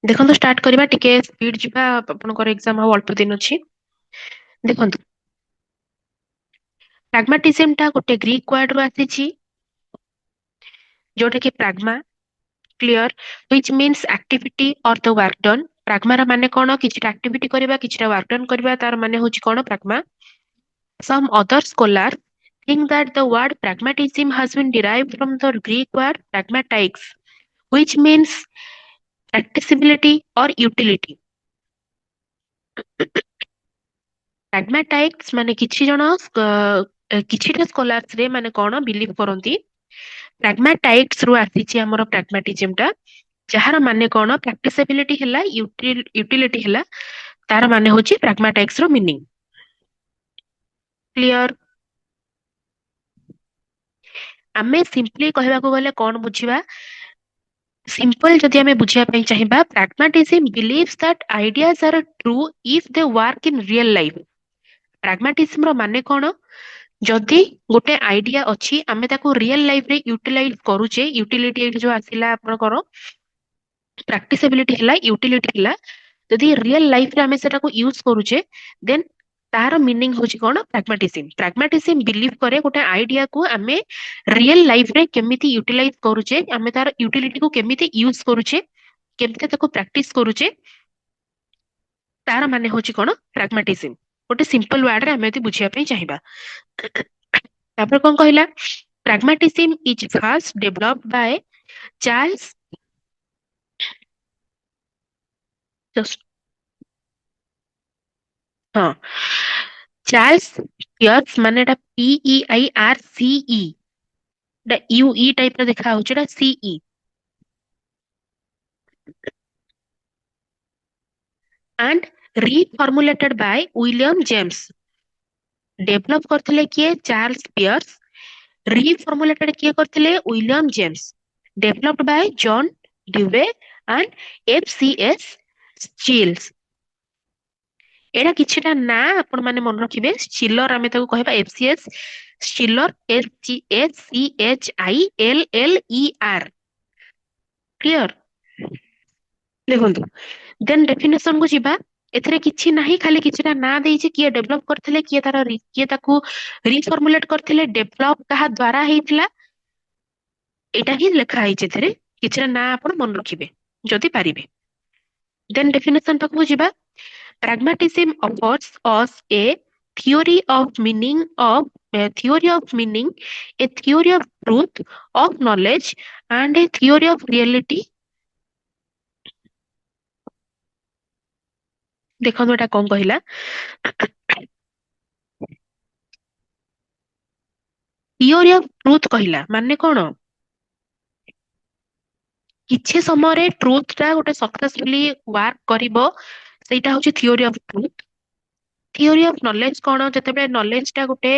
देखो स्टार्ट करवा टिके स्पीड जिबा आपनकर एग्जाम आ अल्प दिन अछि। देखो pragmatism टा गोटे ग्रीक वर्ड रो आसीची जोटा कि pragma clear which means activity or the work done। pragma ର ମାନେ कोन किछटा activity करबा किछटा work done करबा तार ମାନେ होची कोन pragma। some other scholars think that the word pragmatism has been derived from the Greek word pragmatics which means practicability or utility। pragmatics ମାନେ କିଛି ଜଣ କିଛିଟା ସ୍କଲାର୍ସ ରେ ମାନେ କଣ ବିଲିଭ କରନ୍ତି pragmatics ରୁ ଆସିଛି ଆମର pragmatism ଟା ଯାହାର ମାନେ କଣ ପ୍ରାକ୍ଟିସାବିଲିଟି ହେଲା ୟୁଟିଲିଟି ହେଲା ତାର ମାନେ ହଉଛି pragmatics ର ମିନିଂ। କ୍ଲିୟର। ଆମେ ସିମ୍ପଲି କହିବାକୁ ଗଲେ କଣ ବୁଝିବା ସିମ୍ପଲ ଯଦି ଆମେ ବୁଝିବା ପାଇଁ ଚାହିଁବା pragmatism believes that ideas are true if they work in real life। pragmatism ର ମାନେ କଣ ଯଦି ଗୋଟେ ଆଇଡିଆ ଅଛି ଆମେ ତାକୁ ରିଅଲ ଲାଇଫ ରେ ୟୁଟିଲାଇଜ କରୁଛେ ୟୁଟିଲିଟି ଏଇଠି ଯୋଉ ଆସିଲା ଆପଣଙ୍କର ପ୍ରାକ୍ଟିସାବିଲିଟି ହେଲା ୟୁଟିଲିଟି ହେଲା ଯଦି ରିଅଲ ଲାଇଫ ରେ ଆମେ ସେଟାକୁ ୟୁଜ କରୁଛେ ଦେନ୍ ତାର ମିନିଂ ହଉଛି କଣ ପ୍ରାଗ୍ମାଟିସିମ। ପ୍ରାଗ୍ମାଟିସିମ ବିଲିଭ କରେ ଗୋଟେ ଆଇଡିଆ କୁ ଆମେ ରିଅଲ ଲାଇଫ ରେ କେମିତି ୟୁଟିଲାଇଜ କରୁଛେ ଆମେ ତାର ୟୁଟିଲିଟି କୁ କେମିତି ୟୁଜ କରୁଛେ କେମିତି ତାକୁ ପ୍ରାକ୍ଟିସ କରୁଛେ ତାର ମାନେ ହଉଛି କଣ ପ୍ରାଗ୍ମାଟିସିମ। ଗୋଟେ ସିମ୍ପଲ ୱାର୍ଡ ରେ ଆମେ ଯଦି ବୁଝିବା ପାଇଁ ଚାହିଁବା ତାପରେ କଣ କହିଲା ପ୍ରାଗ୍ମାଟିସିମ ଇଜ ଫାର୍ଷ୍ଟ ଡେଭଲପଡ ବାय ଚାର୍ଲସ ହଁ ଚାର୍ଲସ ପିୟର୍ସ ମାନେ ଏଟା PEIRCE ଏଟା UE ଟାଇପ ର ଦେଖା ହଉଛି ଏଟା CE and reformulated by William James। Develop କରିଥିଲେ କିଏ ଚାର୍ଲସ ପିୟର୍ସ ରିଫର୍ମୁଲେଟେଡ କିଏ କରିଥିଲେ William James developed by John Dewey and FCS ଷ୍ଟିଲ୍ସ। ଏଇଟା କିଛିଟା ନା ଆପଣ ମାନେ ମନେ ରଖିବେ ଷ୍ଟିଲର ଆମେ ତାକୁ କହିବା FCS ଷ୍ଟିଲର SCHILLER କ୍ଲିୟର। ଦେଖନ୍ତୁ ଦେନ୍ ଡେଫିନେସନ କୁ ଯିବା ଏଥିରେ କିଛି ନାହିଁ ଖାଲି କିଛିଟା ନା ଦେଇଛି କିଏ ଡେଭଲପ କରିଥିଲେ କିଏ କିଏ ତାକୁ ରିଫର୍ମୁଲେଟ କରିଥିଲେ ଡେଭଲପ କାହା ଦ୍ଵାରା ହେଇଥିଲା ଏଇଟା ହିଁ ଲେଖା ହେଇଛି ଏଥିରେ କିଛିଟା ନା ଆପଣ ମନେ ରଖିବେ ଯଦି ପାରିବେ। ଦେନ୍ ଡେଫିନେସନ ପାଖକୁ ଯିବା pragmatism offers us a theory of meaning of a theory of meaning a theory of truth of knowledge and a theory of reality। ଦେଖନ୍ତୁ ଏଟା କଣ କହିଲା थियोरी ऑफ ट्रुथ कहला माने कौन किछि समय ट्रुथ टा गोटे सक्सेसफुली वर्क करिवो सेटा होची theory of truth. Theory of knowledge कौन जते नॉलेज टा गोटे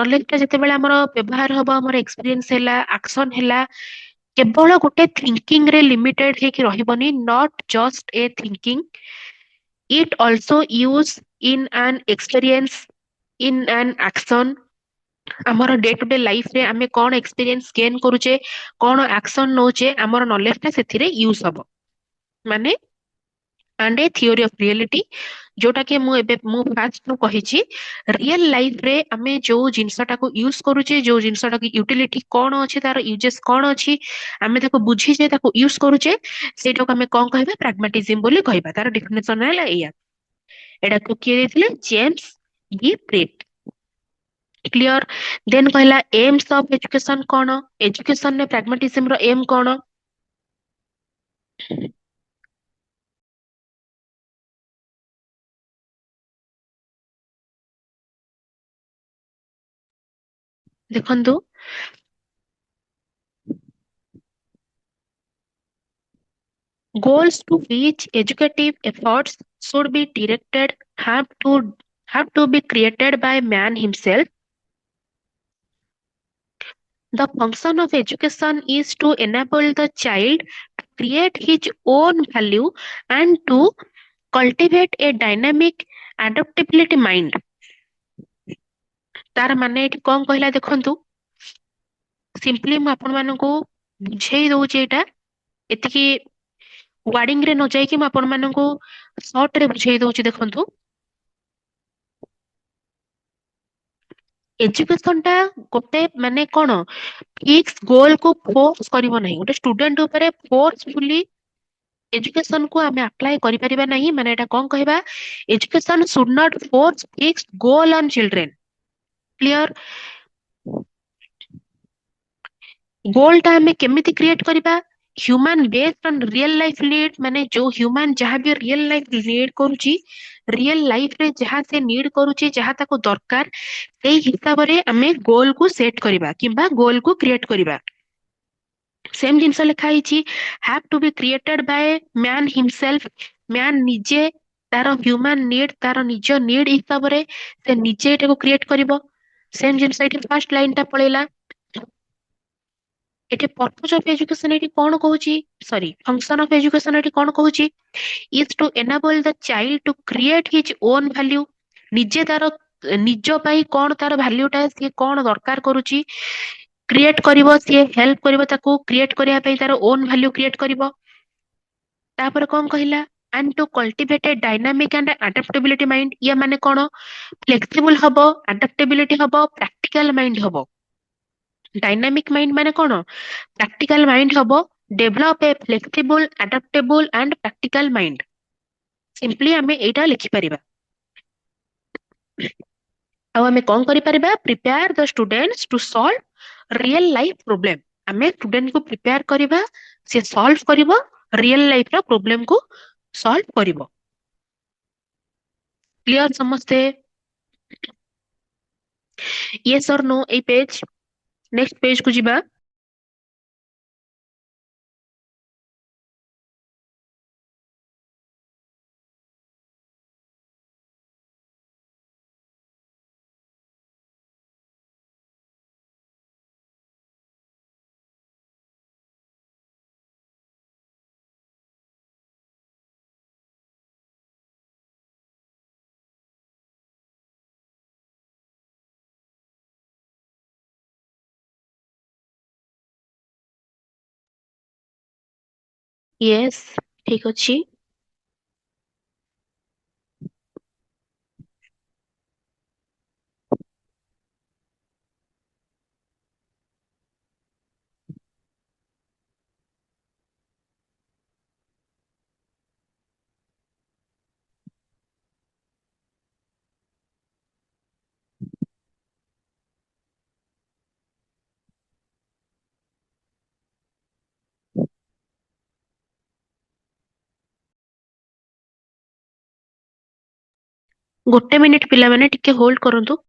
नॉलेज टा जते हमर व्यवहार हबो हमर एक्सपीरियंस हैला एक्शन हैला केवल गोटे थिंकिंग रे लिमिटेड हे कि रहिबनी not just a thinking it also use in an experience in an action. ଆମର ଡେ ଟୁ ଡେ ଲାଇଫ ରେ ଆମେ କଣ ଏକ୍ସପିରିଏନ୍ସ ଗେନ୍ କରୁଛେ କଣ ଆକ୍ସନ ନଉଛେ ଆମର ନଲେଜ ଟା ସେଥିରେ ୟୁଜ ହବ ମାନେ and A theory of reality ଯୋଉଟା କି ମୁଁ ଫାଷ୍ଟ କହିଛି ରିଏଲ ଲାଇଫ ରେ ଆମେ ଯୋଉ ଜିନିଷଟାକୁ ୟୁଜ କରୁଛେ ଯୋଉ ଜିନିଷଟାକୁ ୟୁଟିଲିଟି କଣ ଅଛି ତାର ୟୁଜେସ୍ କଣ ଅଛି ଆମେ ତାକୁ ବୁଝିଛେ ତାକୁ ୟୁଜ କରୁଛେ ସେଇଟାକୁ ଆମେ କଣ କହିବା ପ୍ରାଗ୍ମାଟିଜିମ ବୋଲି କହିବା। ତାର ଡିଫିନେସନ ହେଲା ଏଇଆ। ଏଟାକୁ କିଏ ଦେଇଥିଲେ ଜେମ୍ସ ଗି ପ୍ରେଟ କ୍ଲିୟର। ଦେନ୍ କହିଲା ଏମ୍ସ ଅଫ ଏଜୁକେସନ କଣ ଏଜୁକେସନ ରେ ପ୍ରାଗ୍ମାଟିଜିମ ର ଏମ୍ କଣ ଦେଖନ୍ତୁ goals to which educative efforts should be directed have to be created by man himself। The function of education is to enable the child to create his own value and to cultivate a dynamic adaptability mind। तार माने एठी कौन कहला देखंतु simply मु आपण मानकू बुझेई दउची एटा एतिकी wording ରେ ନ ଯାଇକି ମୁଁ ଆପଣ ମାନଙ୍କୁ ସର୍ଟ ରେ ବୁଝେଇ ଦଉଛି ଦେଖନ୍ତୁ। ଏଜୁକେସନ ଟା ଗୋଟେ ମାନେ କଣ, ଫିକ୍ସ ଗୋଲ କୁ ଫୋର୍ସ କରିବ ନାହିଁ, ଗୋଟେ ଷ୍ଟୁଡେଣ୍ଟ ଉପରେ ଫୋର୍ସଫୁଲି ଏଜୁକେସନ କୁ ଆମେ ଆପ୍ଲାଏ କରିପାରିବା ନାହିଁ। ମାନେ ଏଟା କଣ କହିବା, education should not force fix goal on children. Clear. Goal ଟା ଆମେ କେମିତି କ୍ରିଏଟ କରିବା, human based on real life need, ମାନେ ଯୋଉ ହ୍ୟୁମାନ ଯାହା ବି ରିଅଲ ଲାଇଫ ନିଡ୍ କରୁଛି, ରିଅଲ ଲାଇଫ ରେ ଯାହା ସେ ନିଡ୍ କରୁଛି, ଯାହା ତାକୁ ଦରକାର, ସେଇ ହିସାବରେ ଆମେ ଗୋଲ କୁ ସେଟ କରିବା କିମ୍ବା ଗୋଲ କୁ କ୍ରିଏଟ କରିବା। ସେମ ଜିନିଷ ଲେଖା ହେଇଛି, have to be created by man himself। Man ନିଜେ ତାର ହ୍ୟୁମାନ ନିଡ୍, ତାର ନିଜ ନିଡ୍ ହିସାବରେ ସେ ନିଜେ ଏଟାକୁ କ୍ରିଏଟ କରିବ। ସେମ ଜିନିଷ ଏଠି ଫାର୍ଷ୍ଟ ଲାଇନ ଟା ପଳେଇଲା। ଏଠି ପର୍ପୋଜ ଅଫ ଏଜୁକେସନ ଏଠି କଣ କହୁଛି, ସରି ଫଙ୍କସନ ଅଫ ଏଜୁକେସନ ଏଠି କଣ କହୁଛି, is to enable the child to create his own value। ନିଜେ ତାର ନିଜ ପାଇଁ କଣ ତାର ଭାଲ୍ୟୁ ଟା ସିଏ କଣ ଦରକାର କରୁଛି, କ୍ରିଏଟ କରିବ, ସିଏ ହେଲ୍ପ କରିବ ତାକୁ କ୍ରିଏଟ କରିବା ପାଇଁ, ତାର ଓନ୍ ଭାଲ୍ୟୁ କ୍ରିଏଟ କରିବ। ତାପରେ କଣ କହିଲା, and to cultivate a dynamic and adaptability mind। ଇଏ ମାନେ କଣ, ଫ୍ଲେକ୍ସିବୁଲ ହବ, ଆଡାପ୍ଟେବିଲିଟି ହବ, ପ୍ରାକ୍ଟିକାଲ ମାଇଣ୍ଡ ହବ। ଡାଇନାମିକ ମାଇଣ୍ଡ ମାନେ କଣ, ପ୍ରାକ୍ଟିକାଲ ମାଇଣ୍ଡ ହବ। Develop a flexible, adaptable and practical mind. Simply ଆମେ ଏଇଟା ଲେଖିପାରିବା। ଆଉ ଆମେ କଣ କରିପାରିବା, prepare the students to solve real life problem. ଆମେ ଷ୍ଟୁଡେଣ୍ଟ କୁ ପ୍ରିପେୟାର କରିବା, ସେ ସଲ୍ଭ କରିବ, ରିଅଲ ଲାଇଫ ର ପ୍ରୋବ୍ଲେମ କୁ ସଲ୍ଭ କରିବ। କ୍ଲିୟର ସମସ୍ତେ? ୟେସ୍ ଅର୍ नो ଏଇ ପେଜ, ନେକ୍ସଟ ପେଜ କୁ ଯିବା। ୟେସ୍, ଠିକ ଅଛି। ଗୋଟେ ମିନିଟ ପିଲାମାନେ ଟିକେ ହୋଲ୍ଡ କରନ୍ତୁ।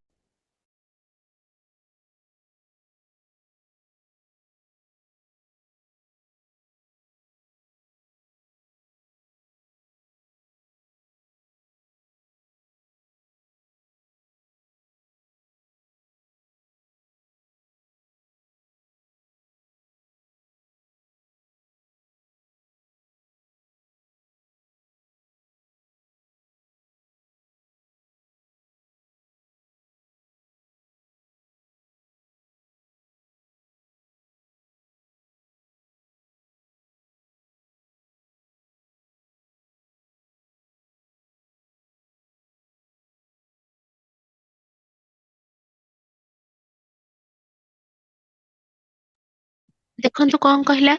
ଦେଖନ୍ତୁ କଣ କହିଲା,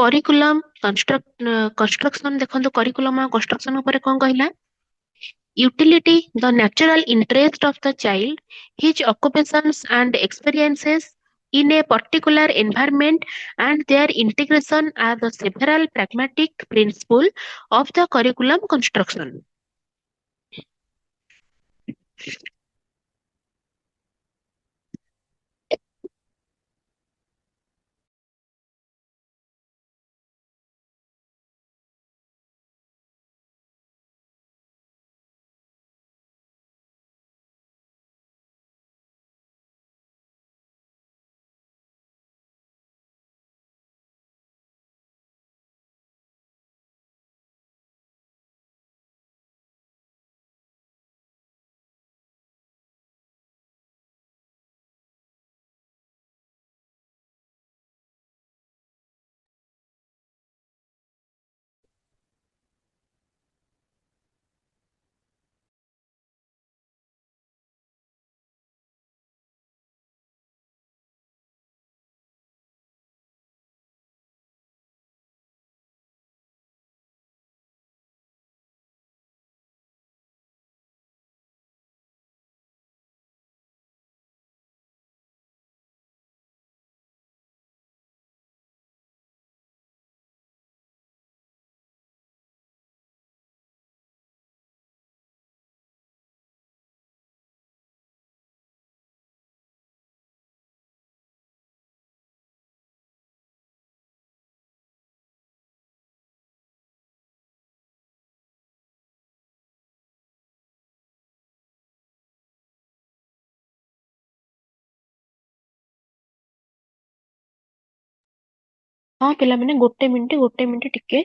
କରିକୁଲମ କନଷ୍ଟ୍ରକ୍ସନ, ଦେଖନ୍ତୁ କରିକୁଲମ ଆଉ କନଷ୍ଟ୍ରକ୍ସନ ଉପରେ କଣ କହିଲା, utility, the natural interest of the child, his occupations and experiences in a particular environment, and their integration are the several pragmatic principle of the curriculum construction। ହଁ ପିଲାମାନେ ଗୋଟେ minute ଟିକେ।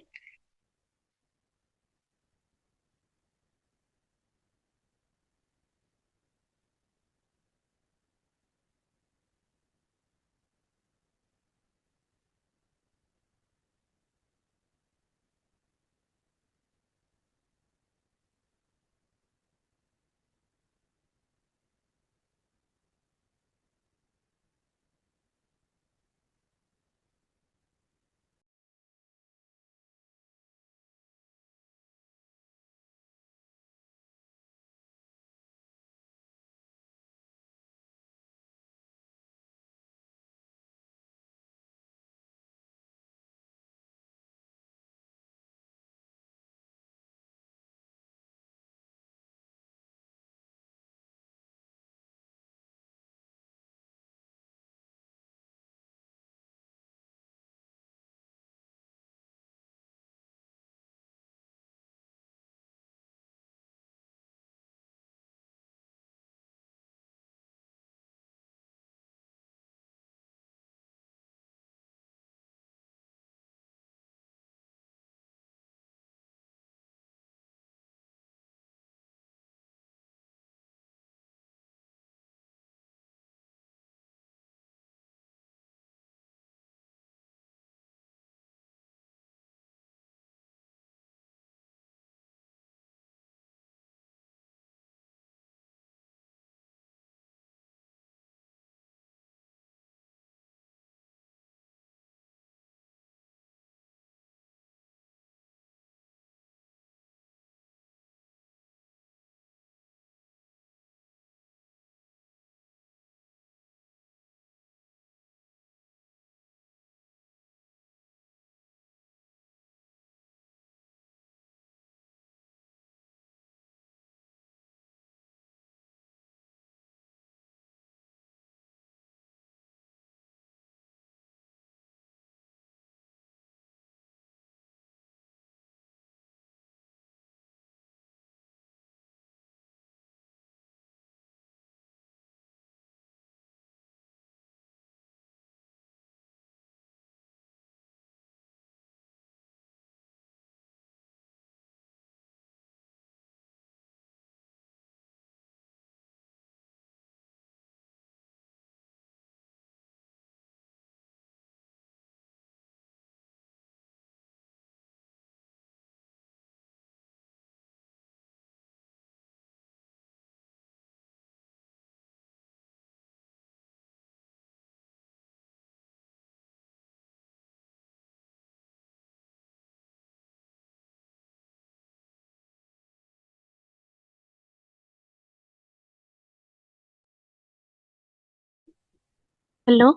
Hello.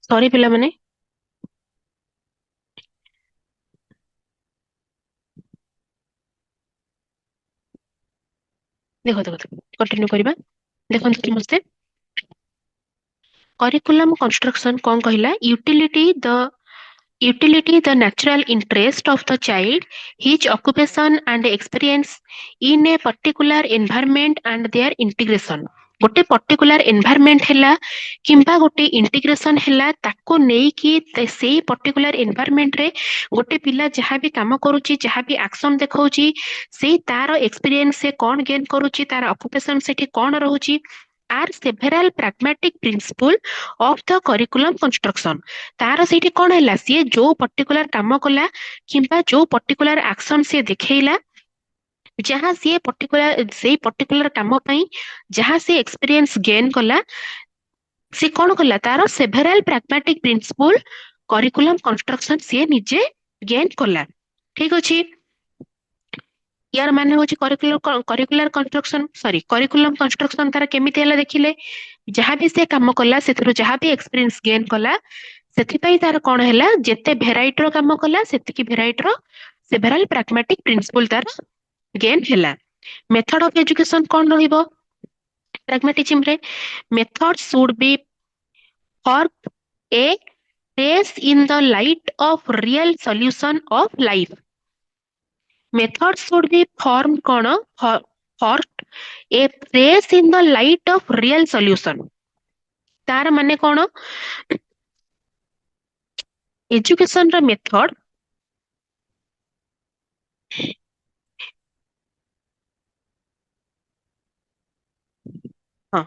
ସରି ପିଲାମାନେ। ଦେଖ କଣ୍ଟିନ୍ୟୁ କରିବା। ଦେଖନ୍ତୁ ସମସ୍ତେ, କରିକୁଲମ କନଷ୍ଟ୍ରକ୍ସନ କଣ କହିଲା? Utility, the natural interest of the child, his occupation and experience in a particular environment and their integration. ଗୋଟେ ପର୍ଟିକୁଲାର ଏନଭାୟରମେଣ୍ଟ ହେଲା କିମ୍ବା ଗୋଟେ ଇଣ୍ଟିଗ୍ରେସନ ହେଲା, ତାକୁ ନେଇକି ସେଇ ପର୍ଟିକୁଲାର ଏନଭାୟରମେଣ୍ଟରେ ଗୋଟେ ପିଲା ଯାହା ବି କାମ କରୁଛି, ଯାହା ବି ଆକ୍ସନ ଦେଖାଉଛି, ସେଇ ତାର ଏକ୍ସପିରିଏନ୍ସ ସେ କଣ ଗେନ୍ କରୁଛି, ତାର ଅକୁପେସନ ସେଠି କଣ ରହୁଛି, are several pragmatic principle of the curriculum construction. ତାର ସେଇଠି କଣ ହେଲା, ସିଏ ଯୋଉ ପର୍ଟିକୁଲାର କାମ କଲା କିମ୍ବା ଯୋଉ ପର୍ଟିକୁଲାର ଆକ୍ସନ ସିଏ ଦେଖେଇଲା, ଯାହା ସିଏ ସେଇ ପର୍ଟିକୁଲାର କାମ ପାଇଁ ଯାହା ସିଏ ଏକ୍ସପିରିଏନ୍ସ ଗେନ୍ କଲା, ସେ କଣ କଲା, ତାର ସେଭେରାଲ ପ୍ରାଗ୍ମାଟିକ ପ୍ରିନ୍ସିପଲ କରିକୁଲମ କନଷ୍ଟ୍ରକ୍ସନ ସିଏ ନିଜେ ଗେନ୍ କଲା। ଠିକ ଅଛି। ୟାର ମାନେ ହଉଛି କରିକୁଲମ କନଷ୍ଟ୍ରକ୍ସନ ତାର କେମିତି ହେଲା ଦେଖିଲେ, ଯାହା ବି ସେ କାମ କଲା ସେଥିରୁ ଯାହା ବି ଏକ୍ସପିରିଏନ୍ସ ଗେନ୍ କଲା, ସେଥିପାଇଁ ତାର କଣ ହେଲା, ଯେତେ ଭେରାଇଟିର କାମ କଲା ସେତିକି ଭେରାଇଟିର ସେଭେରାଲ ପ୍ରାଗ୍ମାଟିକ ପ୍ରିନ୍ସିପଲ ତାର ଗେନ୍ ହେଲା। ମେଥଡ ଅଫ ଏଜୁକେସନ କଣ ରହିବ ପ୍ରାଗ୍ମାଟିଜିମରେ? Method should be for a trace in the light of real solution of life. Method should be formed କଣ? First, a trace in the light of real solution. ତାର ମାନେ କଣ? Education ର method हाँ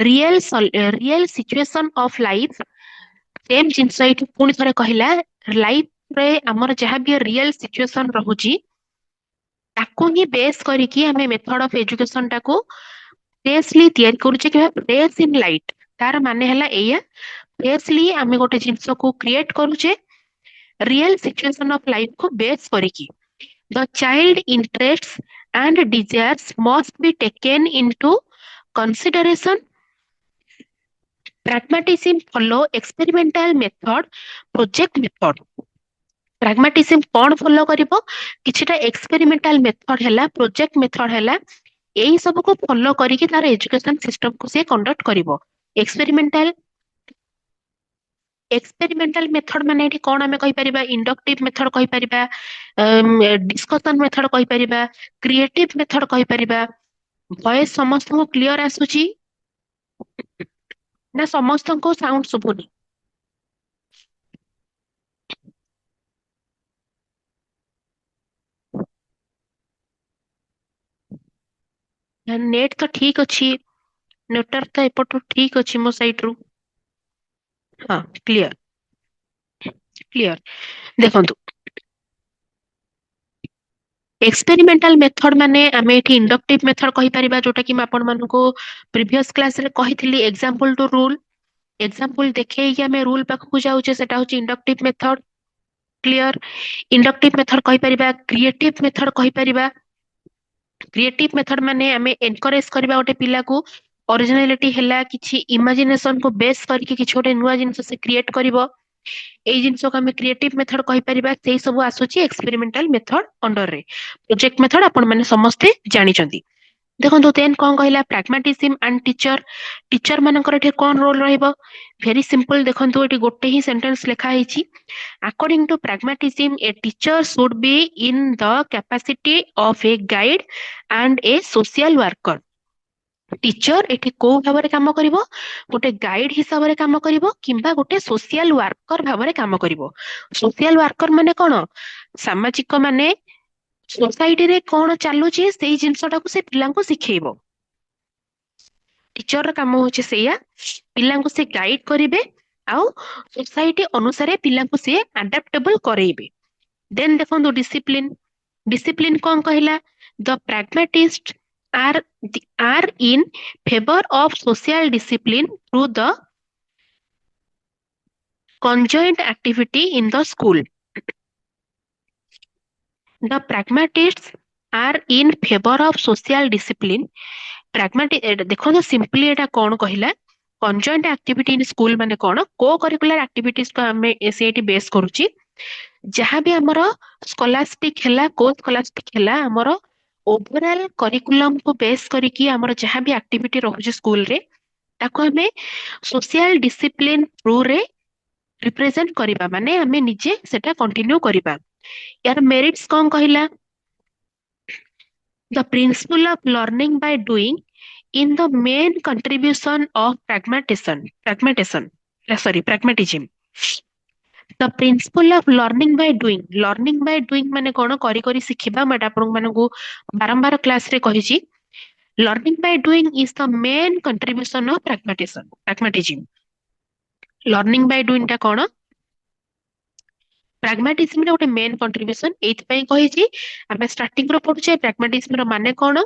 real real situation of life same जिनस एठी पुणी थरे कहला लाइफ रे हमर जहाँ भी रियल सिचुएशन रहुची ताको ही बेस करिकी हमें मेथड ऑफ एजुकेशन टाको फ्रेशली तैयारी करूचे कि फ्रेश इन लाइट तार माने हला एया फ्रेशली हमें गोटे जिनस को क्रिएट करूचे रियल सिचुएशन ऑफ लाइफ को बेस करिकी the child interests and desires must be taken into consideration. Pragmatism follow experimental method, project method. Pragmatism कौन follow करिवो किछिटा experimental method हैला project method हैला एही सब को follow करिकि तार education system को से conduct करिवो experimental एक्सपेरिमेंटाल मेथड माने एठी कोन हमें कहि परिबा इंडक्टिव मेथड कहि परिबा डिस्कशन मेथड कहि परिबा क्रिएटिव मेथड कहि परिबा वॉइस समस्त को क्लियर आसुची ना समस्त को साउंड सुबुनी नेट तो ठीक अछि नेटवर्क तो एपटो ठीक अछि मो साइड रु हां क्लियर क्लियर देखंतु एक्सपेरिमेंटल मेथड माने आमे एठी इंडक्टिव मेथड कहि परिबा जोटा कि मैं आपण मानको प्रीवियस क्लास रे कहितली एग्जांपल टू रूल एग्जांपल देखै कि आमे रूल पाखु जाउचे सेटा होची inductive method clear inductive method कहि परिबा क्रिएटिव मेथड कहि परिबा क्रिएटिव मेथड माने आमे एनकरेज करबा गोटे पिला को ओरिजिनलिटी हैला किछि इमेजिनेशन को बेस करके किछि गोटे नुवा जिंस से क्रिएट करिवो एई जिंस को आमे क्रिएटिव मेथड कहि परिबा सेही सब आसुची एक्सपेरिमेंटल मेथड अंडर रे प्रोजेक्ट मेथड आपण माने समस्ते जानि चंदी देखो देन कौन कहला pragmatism and टीचर मानकर एठी कौन रोल रहइबो वेरी सिंपल देखंतु एठी गोटे ही सेंटेंस लिखा ହେଇची according to pragmatism a teacher should be in the capacity of a guide and a social worker teacher एठी को भाबरे काम करिवो गोटे गाइड हिसाब रे काम करिवो किंबा गोटे सोशल वर्कर भाबरे काम करिवो सोशल वर्कर माने कोन सामाजिक माने सोसाइटी रे कोन चालुची सेही जिंसटा को से पिलांको सिखेइबो टीचर ର କାମ ହଉଛି ସେଇଆ ପିଲାଙ୍କୁ ସେ ଗାଇड କରିବେ ଆଉ सोसाइटी अनुसारे पिलांको से अडाप्टेबल करेइबे देन देखंतु डिसिप्लिन डिसिप्लिन कौन कहला the pragmatists are are in favor of social discipline through the conjoint activity in the school the pragmatists are in favor of social discipline pragmatic देखो सिंपली एटा कौन कहला conjoint activity in school माने कौन को curricular activities को हमें ACT base करूची जहाँ भी हमरो स्कॉलास्टिक हैला को स्कॉलास्टिक हैला हमरो ओवरऑल करिकुलम को बेस करिकी हमरो जहाँ भी एक्टिविटी रहउची स्कूल रे ताको हमें सोशल डिसिप्लिन थ्रू रे रिप्रेजेंट करिबा माने हमें निजे सेटा कंटिन्यू करिबा यार मेरिट्स कौन कहला the principle of learning by doing in the main contribution of pragmatism the principle of learning by doing माने कोन करी करी सिखिबा माटा आपन मानकु बारंबार क्लास रे कहिची learning by doing is the main contribution of pragmatism learning by doing टा कोन pragmatism रे गोटे मेन कंट्रीब्यूशन एथि पई कहिची हमें स्टार्टिंग रो पढुचे pragmatism रो माने कोन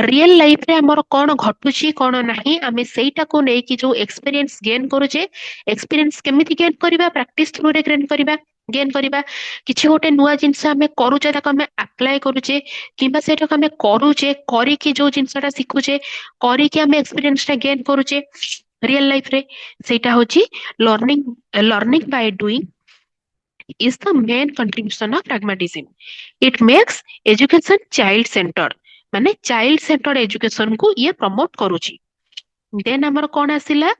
रियल लाइफ रे हमर कोन घटुची कोन नाही हमें सेटा को नै कि जो एक्सपीरियंस गेन करूचे एक्सपीरियंस केमिति गेन करबा प्रैक्टिस थ्रू रे गेन करबा किछि गोटे नुवा जिंस हमें करूचे ताको हमें अप्लाई करूचे किबा सेटा हमें करूचे करी कि जो जिंसटा सिखुचे करी कि हमें एक्सपीरियंस टा गेन करूचे रियल लाइफ रे सेटा होची learning by doing is the main contribution of pragmatism. It makes education child centered. माने child centered education को ये promote करूची. Then हमर कौन आसिला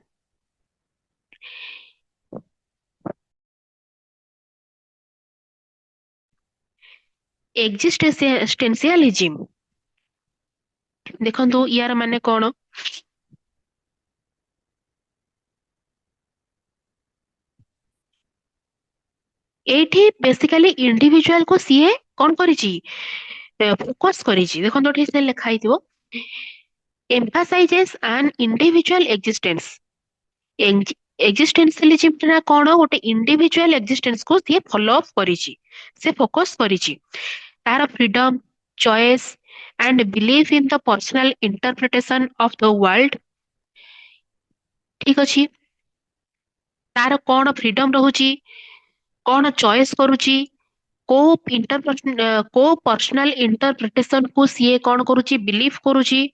एक्जिस्टेंशियलिज्म देखंतु यार माने कौन एठी बेसिकली इंडिविजुअल को सीए कौन करिची फोकस करिची देखंतु एठी से लिखा हिथिबो emphasizes an individual existence existentialism ना कौन गोटे इंडिविजुअल एक्जिस्टेंस को सी फॉलो अप करिची से फोकस करिची तार freedom choice and believe in the personal interpretation of the world ठीक अछि तार कौन फ्रीडम रहुची कौन चॉइस करुची को को पर्सनल इंटरप्रिटेशन को सी कौन करुची बिलीव करुची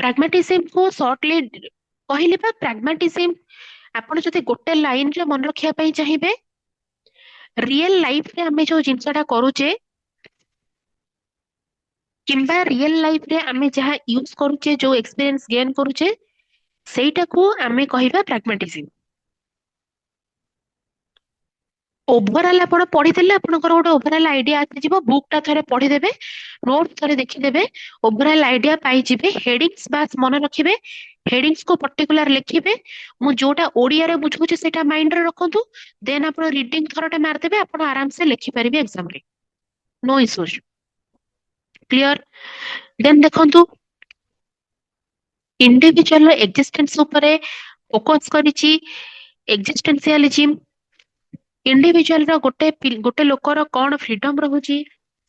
pragmatism को शॉर्टली कहले बा pragmatism आपण जदि गोटे लाइन रे मन रखिया पई चाहिबे रियल लाइफ रे हमें जो जिनसटा करूचे किंबा रियल लाइफ रे हमें जहाँ यूज करूचे जो एक्सपीरियंस गेन करूचे ସେଇଟା କୁ ଆମେ କହିବା pragmatism ओवरऑल आपण पढ़ीदेले आपनकर गोटे ओवरऑल आइडिया आसीଯିବ बुक टा थरे पढ़ीदेबे नोट थरे देखिदेबे ओवरऑल आइडिया पाई जिबे हेडिंग्स बास मन रखिबे हेडिंग्स को पर्टिकुलर लिखिबे मु जोटा ओडिया रे बुझुची सेटा माइंड रे रखंतु देन आपण रीडिंग थरटा मार देबे आपण आराम से लिखि परिबे एग्जाम रे नो इश्यूज क्लियर देन देखंतु इंडिविजुअल एक्जिस्टेंस उपरे फोकस करिची एक्जिस्टेंशियलिज्म इंडिविजुअल रो गोटे लोकर कौन फ्रीडम रहुची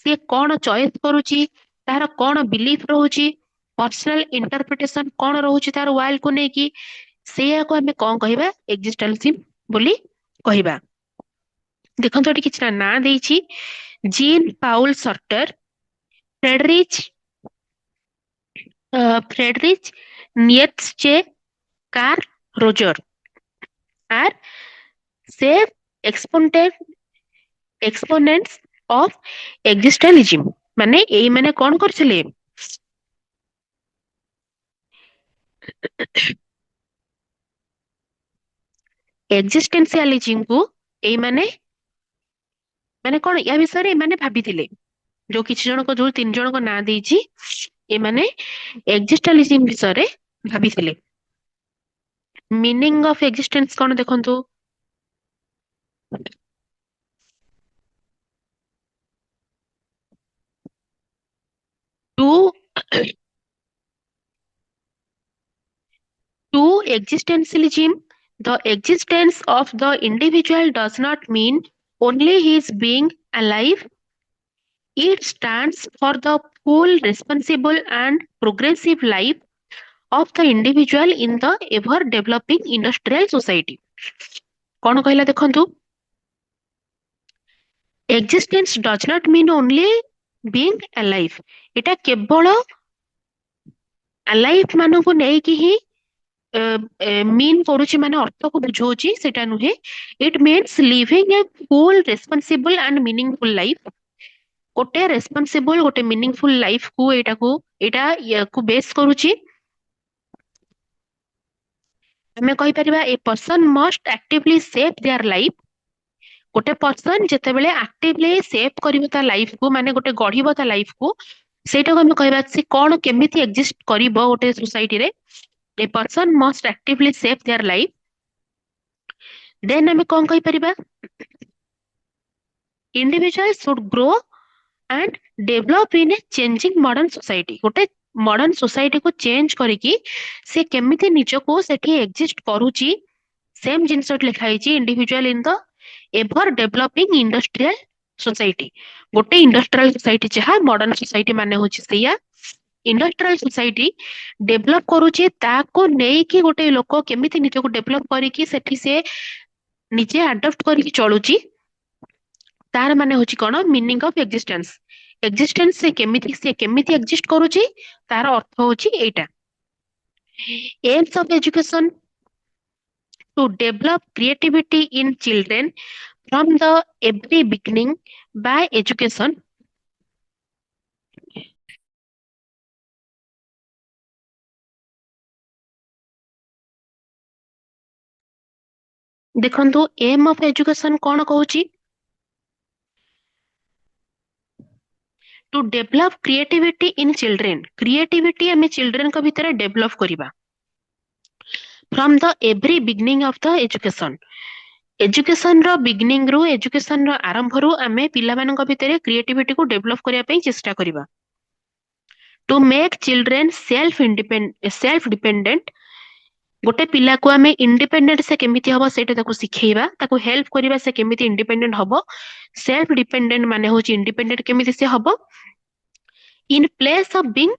से कौन चॉइस करुची तार कौन बिलीफ रहुची पर्सनल इंटरप्रिटेशन कौन रहुची तार वर्ल्ड को नेकी सेया को हमें कौन कहिबा एक्जिस्टेंशियलिज्म बोली कहिबा देखंतु एटी किछना ना देइची Jean Paul Sartre Friedrich Friedrich Nietzsche Karl Roger are से एक्सपोनेंट्स ऑफ एक्जिस्टेंशियलिज्म माने एई माने कौन करथिले एक्जिस्टेंशियलिज्म को एई माने माने कौन या विषय रे माने भाबिथिले जो किछि जन को जो तीन जन को ना देइची ए माने एक्जिस्टेंशियलिज्म विषय रे भाबिथिले मीनिंग ऑफ एक्जिस्टेंस कौन देखंतु to To existentialism, the existence of the individual does not mean only his being alive. It stands for the full, responsible, and progressive life of the individual in the ever developing industrial society. कौन कहला देखंतु existence does not mean only being alive. इटा केवल alive मानकु नहीं कि ही mean करूची माने अर्थ को बुझौची सेटा नुहे it means living a full responsible and meaningful life गोटे रेस्पॉन्सिबल गोटे मीनिंगफुल लाइफ को एटा को बेस करूची हमें कहि परिबा a person must actively save their life गोटे पर्सन जेते बेले एक्टिवली सेव करिवो ता लाइफ को माने गोटे गढिबो ता लाइफ को सेटा को हमें कहबा से कोन केमिति एग्जिस्ट करिवो गोटे सोसाइटी रे a person must actively save their life then हमें कौन कहि परिबा individual should grow and develop in a changing modern society गोटे मॉडर्न सोसाइटी को चेंज करिकी से केमिति निजो को सेठी एग्जिस्ट करूची सेम जिंस लिखाई individual in the ever developing industrial society गोटे इंडस्ट्रियल सोसाइटी जहाँ मॉडर्न सोसाइटी माने होची सेया इंडस्ट्रियल सोसाइटी डेवलप करूची ताको नेई कि गोटे लोक केमिति निजो को डेवलप करिकी सेठी से निजे अडॉप्ट करिकी चलुची तार माने होची कोन मीनिंग ऑफ एक्जिस्टेंस से केमिति एग्जिस्ट करूची तार अर्थ होची एटा aims of education to develop creativity in children from the every beginning by education ଦେଖନ୍ତୁ ଏମ୍ ଅଫ ଏଜୁକେସନ କଣ କହୁଛି? To develop creativity in children. Creativity ଆମେ ଚିଲଡ୍ରେନଙ୍କ ଭିତରେ ଡେଭଲପ କରିବା from the every beginning of the education. Education ର beginning ରୁ, education ର ଆରମ୍ଭରୁ ଆମେ ପିଲାମାନଙ୍କ ଭିତରେ କ୍ରିଏଟିଭିଟିକୁ ଡେଭଲପ କରିବା ପାଇଁ ଚେଷ୍ଟା କରିବା। Two make children self dependent. ଗୋଟେ ପିଲାକୁ ଆମେ ଇଣ୍ଡିପେଣ୍ଡେଣ୍ଟ ସେ କେମିତି ହବ ସେଇଟା ତାକୁ ଶିଖେଇବା, ତାକୁ ହେଲ୍ପ କରିବା ସେ କେମିତି ଇଣ୍ଡିପେଣ୍ଡେଣ୍ଟ ହବ। ସେଲ୍ଫ ଡିପେଣ୍ଡେଣ୍ଟ ମାନେ ହଉଛି ଇଣ୍ଡିପେଣ୍ଡେଣ୍ଟ କେମିତି ସେ ହବ, in place of being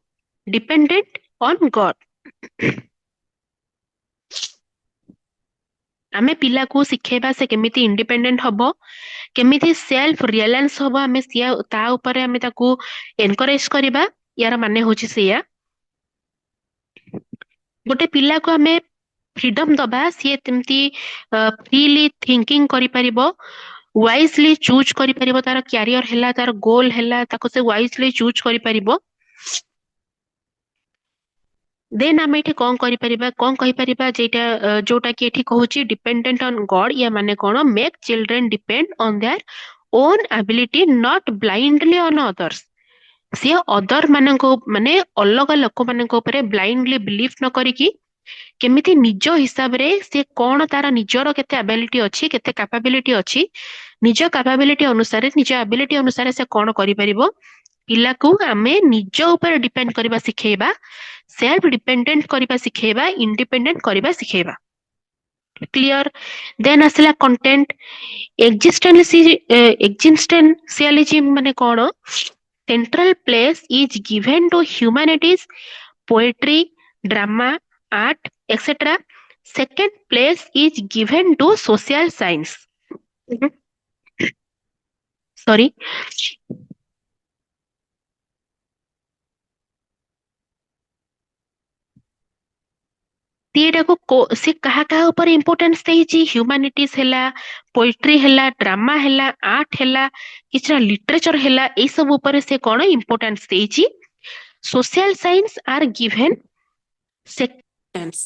dependent on God. ଆମେ ପିଲାକୁ ଶିଖେଇବା ସେ କେମିତି ଇଣ୍ଡିପେଣ୍ଡେଣ୍ଟ ହବ, କେମିତି ସେଲ୍ଫ ରିଲାଏନ୍ସ ହବ, ଆମେ ତା ଉପରେ ଆମେ ତାକୁ ଏନକରେଜ କରିବା। ୟାର ମାନେ ହଉଛି ସେଇଆ। ଗୋଟେ ପିଲାକୁ ଆମେ ଫ୍ରିଡମ ଦବା, ସିଏ ଯେମିତି ଫ୍ରିଲି ଥିଙ୍କିଙ୍ଗ କରିପାରିବ, ୱାଇଜଲି ଚୁଜ୍ କରିପାରିବ, ତାର କ୍ୟାରିୟର ହେଲା, ତାର ଗୋଲ ହେଲା, ତାକୁ ସେ ୱାଇଜଲି ଚୁଜ୍ କରିପାରିବ। ଦେନ୍ ଆମେ ଏଠି କଣ କରିପାରିବା, କଣ କହିପାରିବା, ଯୋଉଟା କି ଏଠି କହୁଛି ଡିପେଣ୍ଡେଣ୍ଟ ଅନ୍ ଗଡ୍। ୟା ମାନେ କଣ, make children depend on their own ability not blindly on others. ସିଏ ଅଦର ମାନଙ୍କ ମାନେ ଅଲଗା ଲୋକମାନଙ୍କ ଉପରେ ବ୍ଲାଇଣ୍ଡଲି ବିଲିଭ ନ କରିକି କେମିତି ନିଜ ହିସାବରେ ସେ କଣ ତାର ନିଜର କେତେ ଆବିଲିଟି ଅଛି, କେତେ କାପାବିଲିଟି ଅଛି, ନିଜ କାପାବିଲିଟି ଅନୁସାରେ, ନିଜ ଆବିଲିଟି ଅନୁସାରେ ସେ କଣ କରିପାରିବ, ପିଲାକୁ ଆମେ ନିଜ ଉପରେ ଡିପେଣ୍ଡ କରିବା ଶିଖେଇବା, ସେଲ୍ଫ ଡିପେଣ୍ଡେଣ୍ଟ କରିବା ଶିଖେଇବା, ଇଣ୍ଡିପେଣ୍ଡେଣ୍ଟ କରିବା ଶିଖେଇବା। କ୍ଲିୟର? ଦେନ୍ ଆସିଲା କଣ୍ଟେଣ୍ଟ। ଏକ୍ଜିଷ୍ଟେନ୍ସିଆଲିଜିମ୍ ମାନେ କଣ? Central place is given two humanities, poetry, drama, art, etc. Second place is given to social science. Sorry. ସେ କାହା କାହା ଉପରେ ଇମ୍ପୋର୍ଟାନ୍ସ ଦେଇଛି? ହ୍ୟୁମାନିଟିଜ ହେଲା, ପୋଏଟ୍ରି ହେଲା, ଡ୍ରାମା ହେଲା, ଆର୍ଟ ହେଲା, କିଛିଟା ଲିଟରେଚର ହେଲା, ଏଇ ସବୁ ଉପରେ ସେ କଣ ଇମ୍ପୋର୍ଟାନ୍ସ ଦେଇଛି। ସୋସିଆଲ ସାଇନ୍ସ ଆର୍ ଗିଭେନ୍ ସେକେଣ୍ଡ।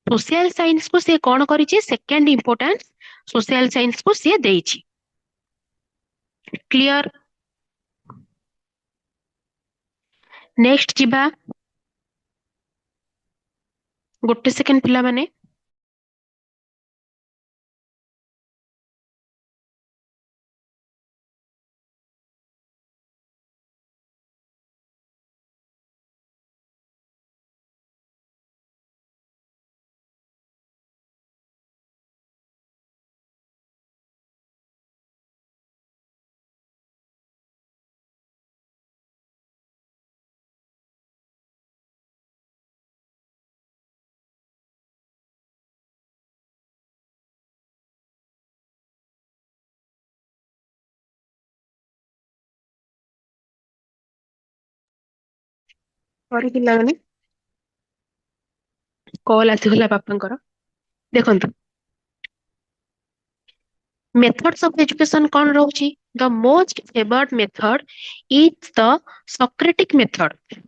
ସୋସିଆଲ ସାଇନ୍ସ କୁ ସେ କଣ କରିଛି? ସେକେଣ୍ଡ ଇମ୍ପୋର୍ଟାନ୍ସ ସୋସିଆଲ ସାଇନ୍ସ କୁ ସିଏ ଦେଇଛି। କ୍ଲିୟର? ନେକ୍ସଟ ଯିବା। ଗୋଟେ ସେକେଣ୍ଡ ପିଲାମାନେ। ସରି ପିଲାମାନେ, କଲ୍ ଆସିଗଲା ବାପାଙ୍କର। ଦେଖନ୍ତୁ, ମେଥଡ୍ସ ଅଫ ଏଜୁକେସନ କଣ ରହୁଛି? The most favoured method is the Socratic method.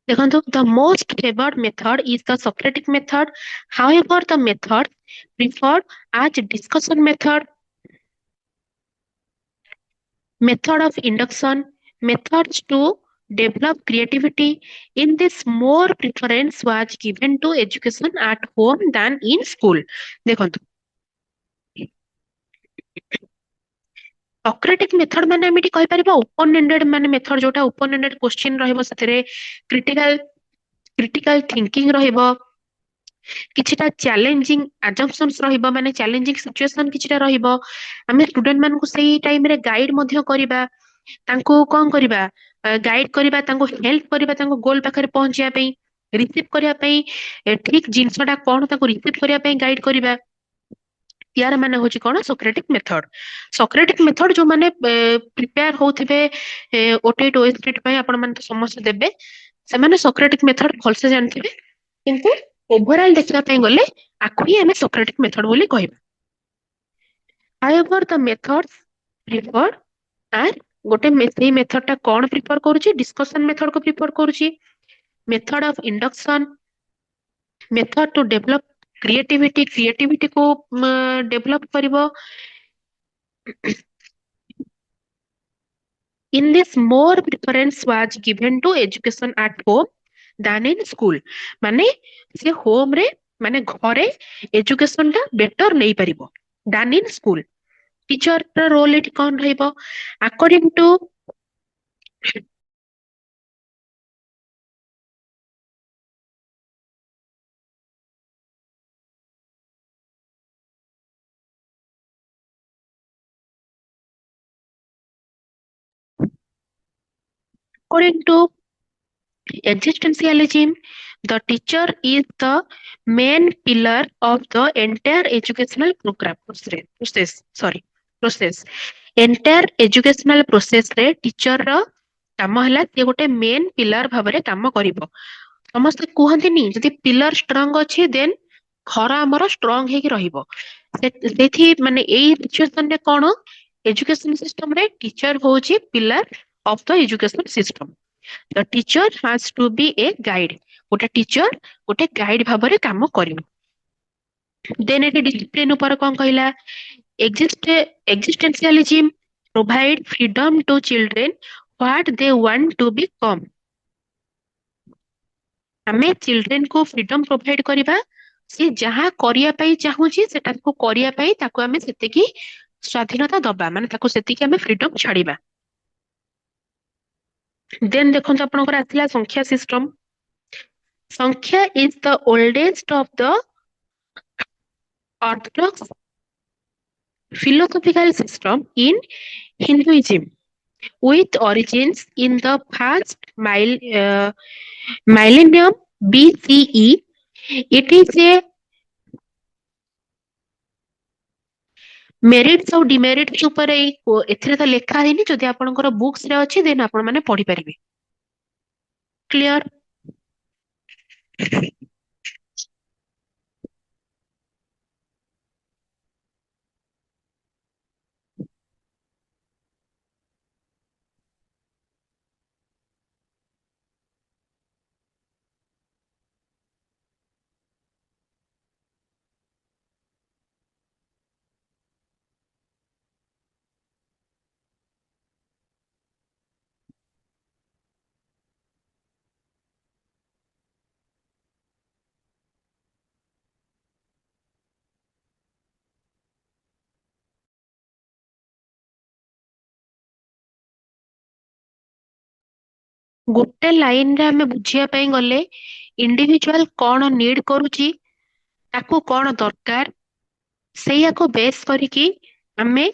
ଦେଖନ୍ତୁ, the most favored method is the Socratic method. However, the method preferred as discussion method of induction, methods to develop creativity. In this, more preference was given to education at home than in school. ଦେଖନ୍ତୁ, ସକ୍ରେଟିକ method ମାନେ ଆମେ ଏଠି କହିପାରିବା open ended ମାନେ method, ଯୋଉଟା open ended question ରହିବ, ସେଥିରେ critical critical thinking ରହିବ, କିଛିଟା ଚ୍ୟାଲେଞ୍ଜିଂ ଆଜମ୍ପସନ୍ସ ରହିବ, ମାନେ ଚ୍ୟାଲେଞ୍ଜିଂ ସିଚୁଏସନ କିଛିଟା ରହିବ। ଆମେ ଷ୍ଟୁଡେଣ୍ଟ ମାନଙ୍କୁ ସେଇ ଟାଇମରେ ଗାଇଡ ମଧ୍ୟ କରିବା, ତାଙ୍କୁ କଣ କରିବା, ଗାଇଡ କରିବା, ତାଙ୍କୁ ହେଲ୍ପ କରିବା, ତାଙ୍କ ଗୋଲ ପାଖରେ ପହଞ୍ଚିବା ପାଇଁ, ରିସିଭ କରିବା ପାଇଁ, ଠିକ ଜିନିଷଟା କଣ ତାକୁ ରିସିଭ କରିବା ପାଇଁ ଗାଇଡ କରିବା। यार माने होची कोन सोक्रेटिक मेथड। सोक्रेटिक मेथड जो माने प्रिपेयर होथिबे ओटेट ओएसटेट पय आपण माने तो समस्त देबे से माने सोक्रेटिक मेथड भलसे जानथिबे किंतु ओवरऑल देखला पय गले आखु ही हमें सोक्रेटिक मेथड बोली कहबा। however the methods preferred are गोटे सेही मेथड टा कोन प्रिफर करूची डिस्कशन मेथड को प्रिफर करूची method of induction method to develop creativity को डेवलप करिवो। In this more preference was given to education at home than in school माने से होम रे माने घरे एजुकेशन टा बेटर नहीं परिबो than in school। टीचर रा रोल एटी कोन रहइबो according to according to existentialism the teacher is the main pillar of the entire educational program process entire educational process रे टीचर रा काम हला से गोटे मेन पिलर भाबरे काम करिवो। ସମସ୍ତେ କୁହନ୍ତିନି ଯଦି ପିଲର ଷ୍ଟ୍ରଙ୍ଗ ଅଛି ଦେନ୍ ଘର ଆମର ଷ୍ଟ୍ରଙ୍ଗ ହେଇକି ରହିବ। ସେଇଥି ମାନେ ଏଇ ସିଚୁଏସନ ରେ କଣ ଏଜୁକେସନ ସିଷ୍ଟମ ରେ ଟିଚର ହଉଛି pillar of the education system. The teacher has to be a guide ଗୋଟେ ଟିଚର ଗୋଟେ ଗାଇଡ ଭାବରେ କାମ କରିବ। ଦେନ୍ ଏଠି ଡିସିପ୍ଲିନ ଉପରେ କଣ କହିଲା existentialism provide freedom to children what they want to become। ଆମେ ଚିଲଡ୍ରେନ କୁ ଫ୍ରିଡମ ପ୍ରୋଭାଇଡ କରିବା ସେ ଯାହା କରିବା ପାଇଁ ଚାହୁଁଛି ସେଟାକୁ କରିବା ପାଇଁ ତାକୁ ଆମେ ସେତିକି ସ୍ୱାଧୀନତା ଦବା ମାନେ ତାକୁ ସେତିକି ଆମେ ଫ୍ରିଡମ ଛାଡିବା। ଦେନ୍ ଦେଖନ୍ତୁ ଆପଣଙ୍କର ଆସିଲା ସଂଖ୍ୟା ସିଷ୍ଟମ। ସଂଖ୍ୟା is the oldest of the Orthodox philosophical system in Hinduism with origins in the first millennium BCE। It is a merits और डिमेरिट्स ऊपर एथिरे तो लेखा हैनी जदि आपनकर बुक्स रे अछि देन आपण माने पढी परिबे। क्लियर। गोटे लाइन रे हमें बुझिया पई गले इंडिविजुअल कौन नीड करूची ताकू कौन दरकार ସେଇଆ को बेस କରିକି ଆମେ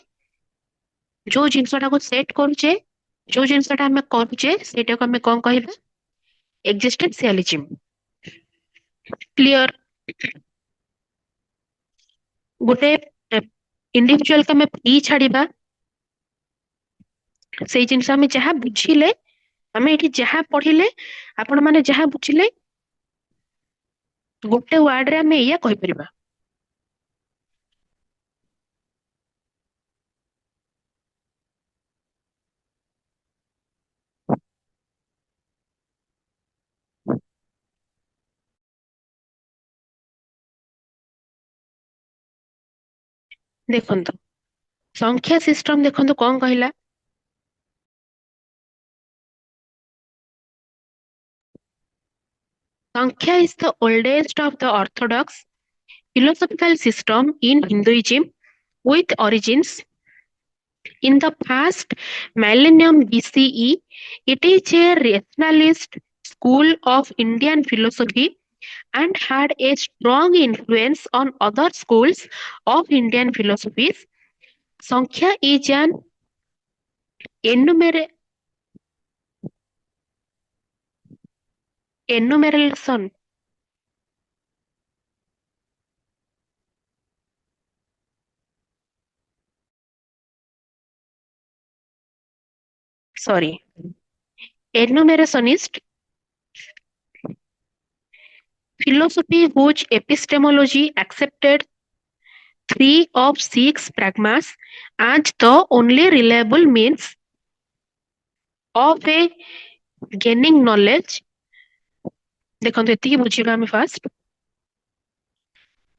ଯୋଉ ଜିନିଷଟାକୁ ସେଟ୍ କରୁଛେ ଯୋଉ ଜିନିଷଟା ଆମେ କରୁଛେ ସେଇଟାକୁ ଆମେ କଣ କହିବା ଏକ୍ଜିଷ୍ଟେନ୍ସିଆଲିଜିମ୍। କ୍ଲିୟର। ଗୋଟେ ଇଣ୍ଡିଭିଜୁଆଲ କୁ ଆମେ ଫ୍ରି ଛାଡିବା ସେଇ ଜିନିଷ ଆମେ ଯାହା ବୁଝିଲେ ଆମେ ଏଠି ଯାହା ପଢିଲେ ଆପଣ ମାନେ ଯାହା ବୁଝିଲେ ଗୋଟେ ୱାର୍ଡ ରେ ଆମେ ଏଇଆ କହିପାରିବା। ଦେଖନ୍ତୁ ସଂଖ୍ୟା ସିଷ୍ଟମ ଦେଖନ୍ତୁ କଣ କହିଲା ସଂଖ୍ୟା is the oldest of the orthodox philosophical system in Hinduism with origins in the first millennium BCE. It is a rationalist school of Indian philosophy and had a strong influence on other schools of Indian philosophies. Sankhya is an enumer- enumeration sorry, enumerationist, philosophy whose epistemology accepted three of six pragmas as the only reliable means of a gaining knowledge। ଦେଖନ୍ତୁ ଏତିକି ବୁଝିବା ଆମେ first.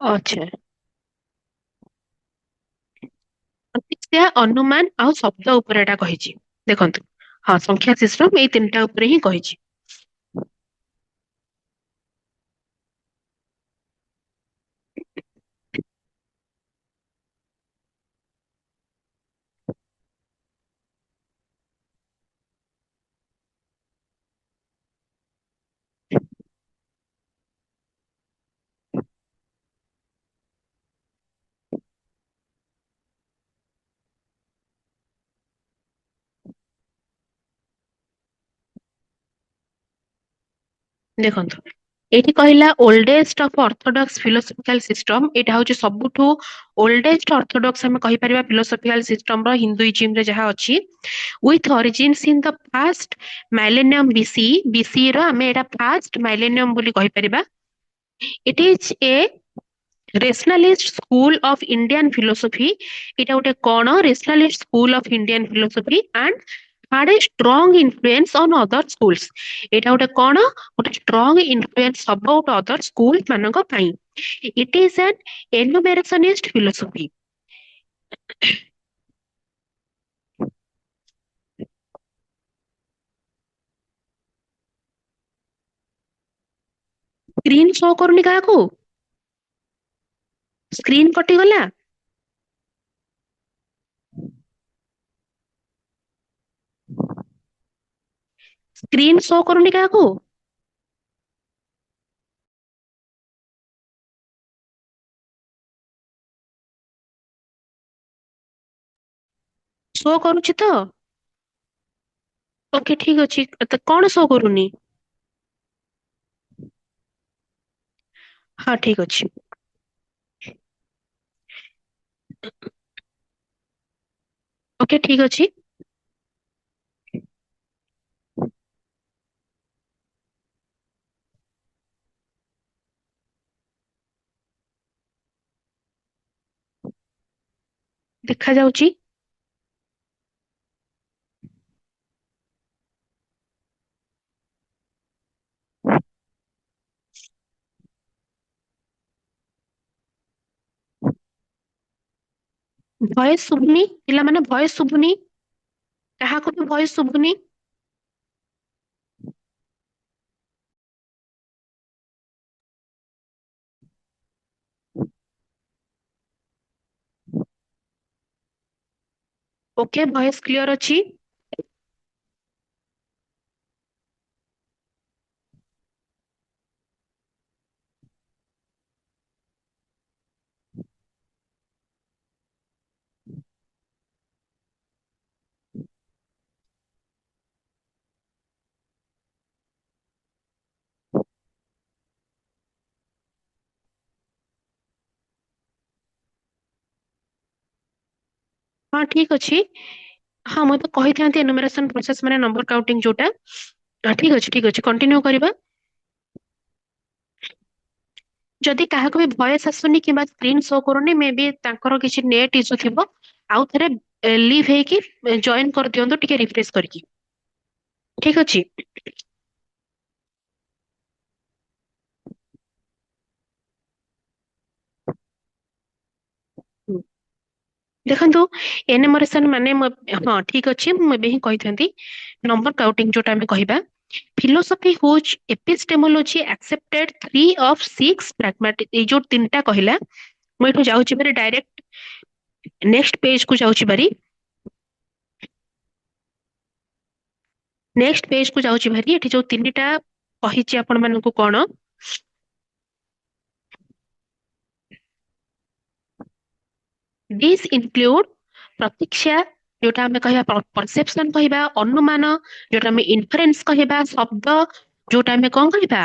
ଆଚ୍ଛା, ପ୍ରତିକ୍ରିୟା, ଅନୁମାନ ଆଉ ଶବ୍ଦ ଉପରେ ଏଟା କହିଛି। ଦେଖନ୍ତୁ, ହଁ, ସଂଖ୍ୟା ସିଷ୍ଟମ ଏଇ ତିନିଟା ଉପରେ ହିଁ କହିଛି। ଦେଖନ୍ତୁ, ଏଇଠି କହିଲା oldest of Orthodox philosophical system. ଏଇଟା ହଉଛି ସବୁଠୁ ଓଲ୍ଡେଷ୍ଟ ଅର୍ଥୋଡକ୍ସ ଆମେ କହିପାରିବା ଫିଲୋସଫିକାଲ ସିଷ୍ଟମ ର ହିନ୍ଦୁଇଜିମ ରେ ଯାହା ଅଛି। With origins in the first millennium BC. BC ର ଆମେ ଏଇଟା ଫାଷ୍ଟ ମାଇଲେନିୟମ ବୋଲି କହିପାରିବା। It is a rationalist school of Indian philosophy. ଏଇଟା ଗୋଟେ କଣ rationalist school of Indian philosophy and had a strong influence on other schools। ଏଇଟା ଗୋଟେ କଣ, ଗୋଟେ strong influence ହବ ଗୋଟେ other school ମାନଙ୍କ ପାଇଁ। it is an enumerationist philosophy। Screen show କରୁନି କାହାକୁ? ସ୍କ୍ରିନ୍ କଟିଗଲା? ସ୍କ୍ରିନ୍ ଶୋ କରୁନି କାହାକୁ? ଶୋ କରୁଛି ତ? ଓକେ, ଠିକ ଅଛି। ତ କଣ ଶୋ କରୁନି? ହଁ, ଠିକ ଅଛି। ଓକେ, ଠିକ ଅଛି। ଦେଖା ଯାଉଛି? ଭଏସ ଶୁଭୁନି? ପିଲାମାନେ ଭଏସ ଶୁଭୁନି? କାହାକୁ ବି ଭଏସ ଶୁଭୁନି? ଓକେ, ଭଏସ କ୍ଲିୟର ଅଛି? ହଁ, ଠିକ ଅଛି। ହଁ, ମୁଁ ତ କହିଥାନ୍ତି ଏନୁମେରେସନ ପ୍ରୋସେସ ମାନେ ନମ୍ବର କାଉଣ୍ଟିଂ ଯୋଉଟା। ଠିକ ଅଛି, ଠିକ ଅଛି, କଣ୍ଟିନ୍ୟୁ କରିବା। ଯଦି କାହାକୁ ବି ଭଏସ ଆସୁନି କିମ୍ବା ସ୍କ୍ରିନ୍ ଶୋ କରୁନି, ମେ ବି ତାଙ୍କର କିଛି ନେଟ୍ ଇସୁ ଥିବ। ଆଉ ଥରେ ଲିଭ୍ ହେଇକି ଜଏନ କରିଦିଅନ୍ତୁ ଟିକେ ରିଫ୍ରେଶ କରିକି। ଠିକ ଅଛି। ହୁଁ। ଦେଖନ୍ତୁ, ଏନୁମେରେସନ ମାନେ ହଁ, ଠିକ ଅଛି, ମୁଁ ଏବେ ହିଁ କହିଥାନ୍ତି। ନମ୍ବର କାଉଣ୍ଟିଂ ଯୋଉଟା ଆମେ କହିବା, philosophy whose epistemology accepted three of six pragmatic। ଏଇ ଯୋଉ ତିନିଟା କହିଲା, ମୁଁ ଏଠୁ ଯାଉଛି ଭାରି ଡାଇରେକ୍ଟ ନେକ୍ସଟ ପେଜ କୁ ଯାଉଛି ଭାରି। ନେକ୍ସଟ ପେଜ କୁ ଯାଉଛି ଭାରି। ଏଠି ଯୋଉ ତିନିଟା କହିଛି ଆପଣ ମାନଙ୍କୁ କଣ, ଦିସ୍ ଇନକ୍ଲୁଡ ପ୍ରତୀକ୍ଷା, ଯୋଉଟା ଆମେ କହିବା ପରସେପସନ କହିବା, ଅନୁମାନ ଯୋଉଟା ଆମେ ଇନଫରେନ୍ସ କହିବା, ଶବ୍ଦ ଯୋଉଟା ଆମେ କଣ କହିବା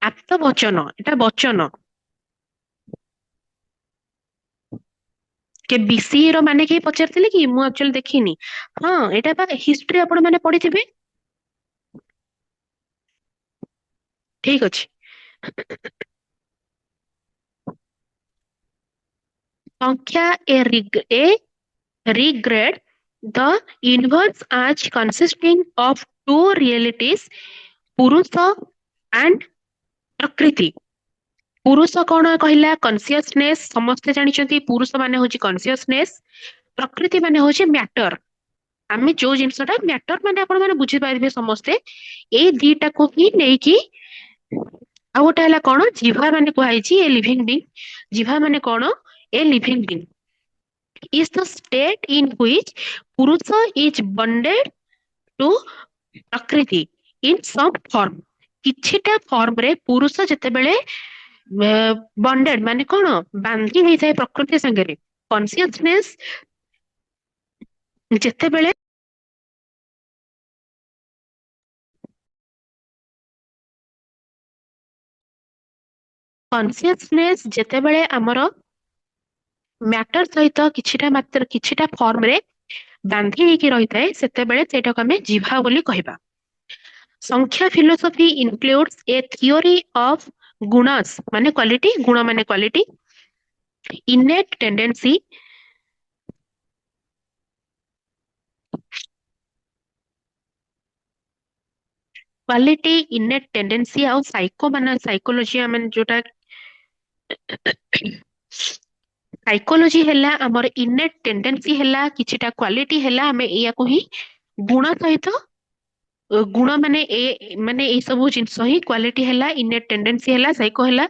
ଆପ୍ତ ବଚନ, ଏଟା ବଚନ। के बीसी ର ମାନେ କେହି ପଚାରିଥିଲେ କି? ମୁଁ ଆକ୍ଚୁଆଲି ଦେଖିନି। ହଁ ଏଇଟା ବା ହିଷ୍ଟ୍ରି ଆପଣ ମାନେ ପଢିଥିବେ। ଠିକ ଅଛି। ସଂଖ୍ୟା a regrade the universe as consisting of two realities, ପୁରୁଷ and ପ୍ରକୃତି। ପୁରୁଷ କଣ କହିଲା? କନସିୟସନେସ। ସମସ୍ତେ ଜାଣିଛନ୍ତି ପୁରୁଷ ମାନେ ହଉଛି କନସିୟସନେସ, ପ୍ରକୃତି ମାନେ ହଉଛି ମ୍ୟାଟର। ଆମେ ଯୋଉ ଜିନିଷଟା ମ୍ୟାଟର ମାନେ ଆପଣ ମାନେ ବୁଝିପାରିବେ ସମସ୍ତେ। ଏଇ ଦିଟାକୁ ହିଁ ନେଇକି ଆଉ ଗୋଟେ ହେଲା କଣ, ଜିଭା ମାନେ କୁହାଯାଇଛି ଏ ଲିଭିଂ ବିଙ୍ଗ। ଜିଭା ମାନେ କଣ? A living being is the state in which Purusha is bonded to Prakriti in some form। କିଛିଟା ଫର୍ମ ରେ ପୁରୁଷ ଯେତେବେଳେ ବଣ୍ଡେଡ ମାନେ କଣ, ବାନ୍ଧି ହେଇଥାଏ ପ୍ରକୃତି ସାଙ୍ଗରେ। କନସିୟସନେସ ଯେତେବେଳେ କନସିୟସନେସ ଯେତେବେଳେ ଆମର ମ୍ୟାଟର ସହିତ କିଛିଟା ମାତ୍ର କିଛିଟା ଫର୍ମରେ ବାନ୍ଧି ହେଇକି ରହିଥାଏ, ସେତେବେଳେ ସେଇଟାକୁ ଆମେ ଜିଭା ବୋଲି କହିବା। Samkhya philosophy includes a theory of ଗୁଣସ୍ ମାନେ କ୍ୱାଲିଟି, ଗୁଣ ମାନେ quality, innate tendency, quality, innate tendency ଆଉ ସାଇକୋ ମାନେ ସାଇକୋଲୋଜି ମାନେ ଯୋଉଟା ସାଇକୋଲୋଜି ହେଲା ଆମର innate tendency ହେଲା, କିଛିଟା କ୍ୱାଲିଟି ହେଲା, ଆମେ ଏଇଆକୁ ହିଁ ଗୁଣ ସହିତ ଗୁଣ ମାନେ ଏଇ ସବୁ ଜିନିଷ ହିଁ କ୍ୱାଲିଟି ହେଲା, innate tendency ହେଲା, ସାଇକୋ ହେଲା।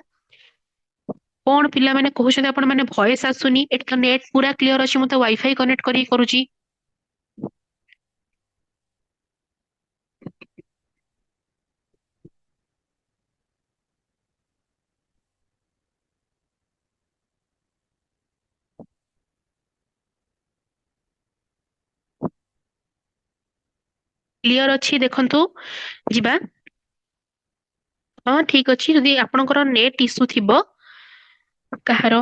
କଣ ପିଲାମାନେ କହୁଛନ୍ତି ଆପଣ ମାନେ ଭଏସ ଆସୁନି? ଏଠି ତ ନେଟ ପୁରା କ୍ଲିୟର ଅଛି, ମୁଁ ତ ୱାଇଫାଇ କନେକ୍ଟ କରିକି କରୁଛି। କ୍ଲିୟର ଅଛି ଦେଖନ୍ତୁ, ଯିବା। ହଁ ଠିକ ଅଛି, ଯଦି ଆପଣଙ୍କର ନେଟ ଇସୁ ଥିବ କାହାର।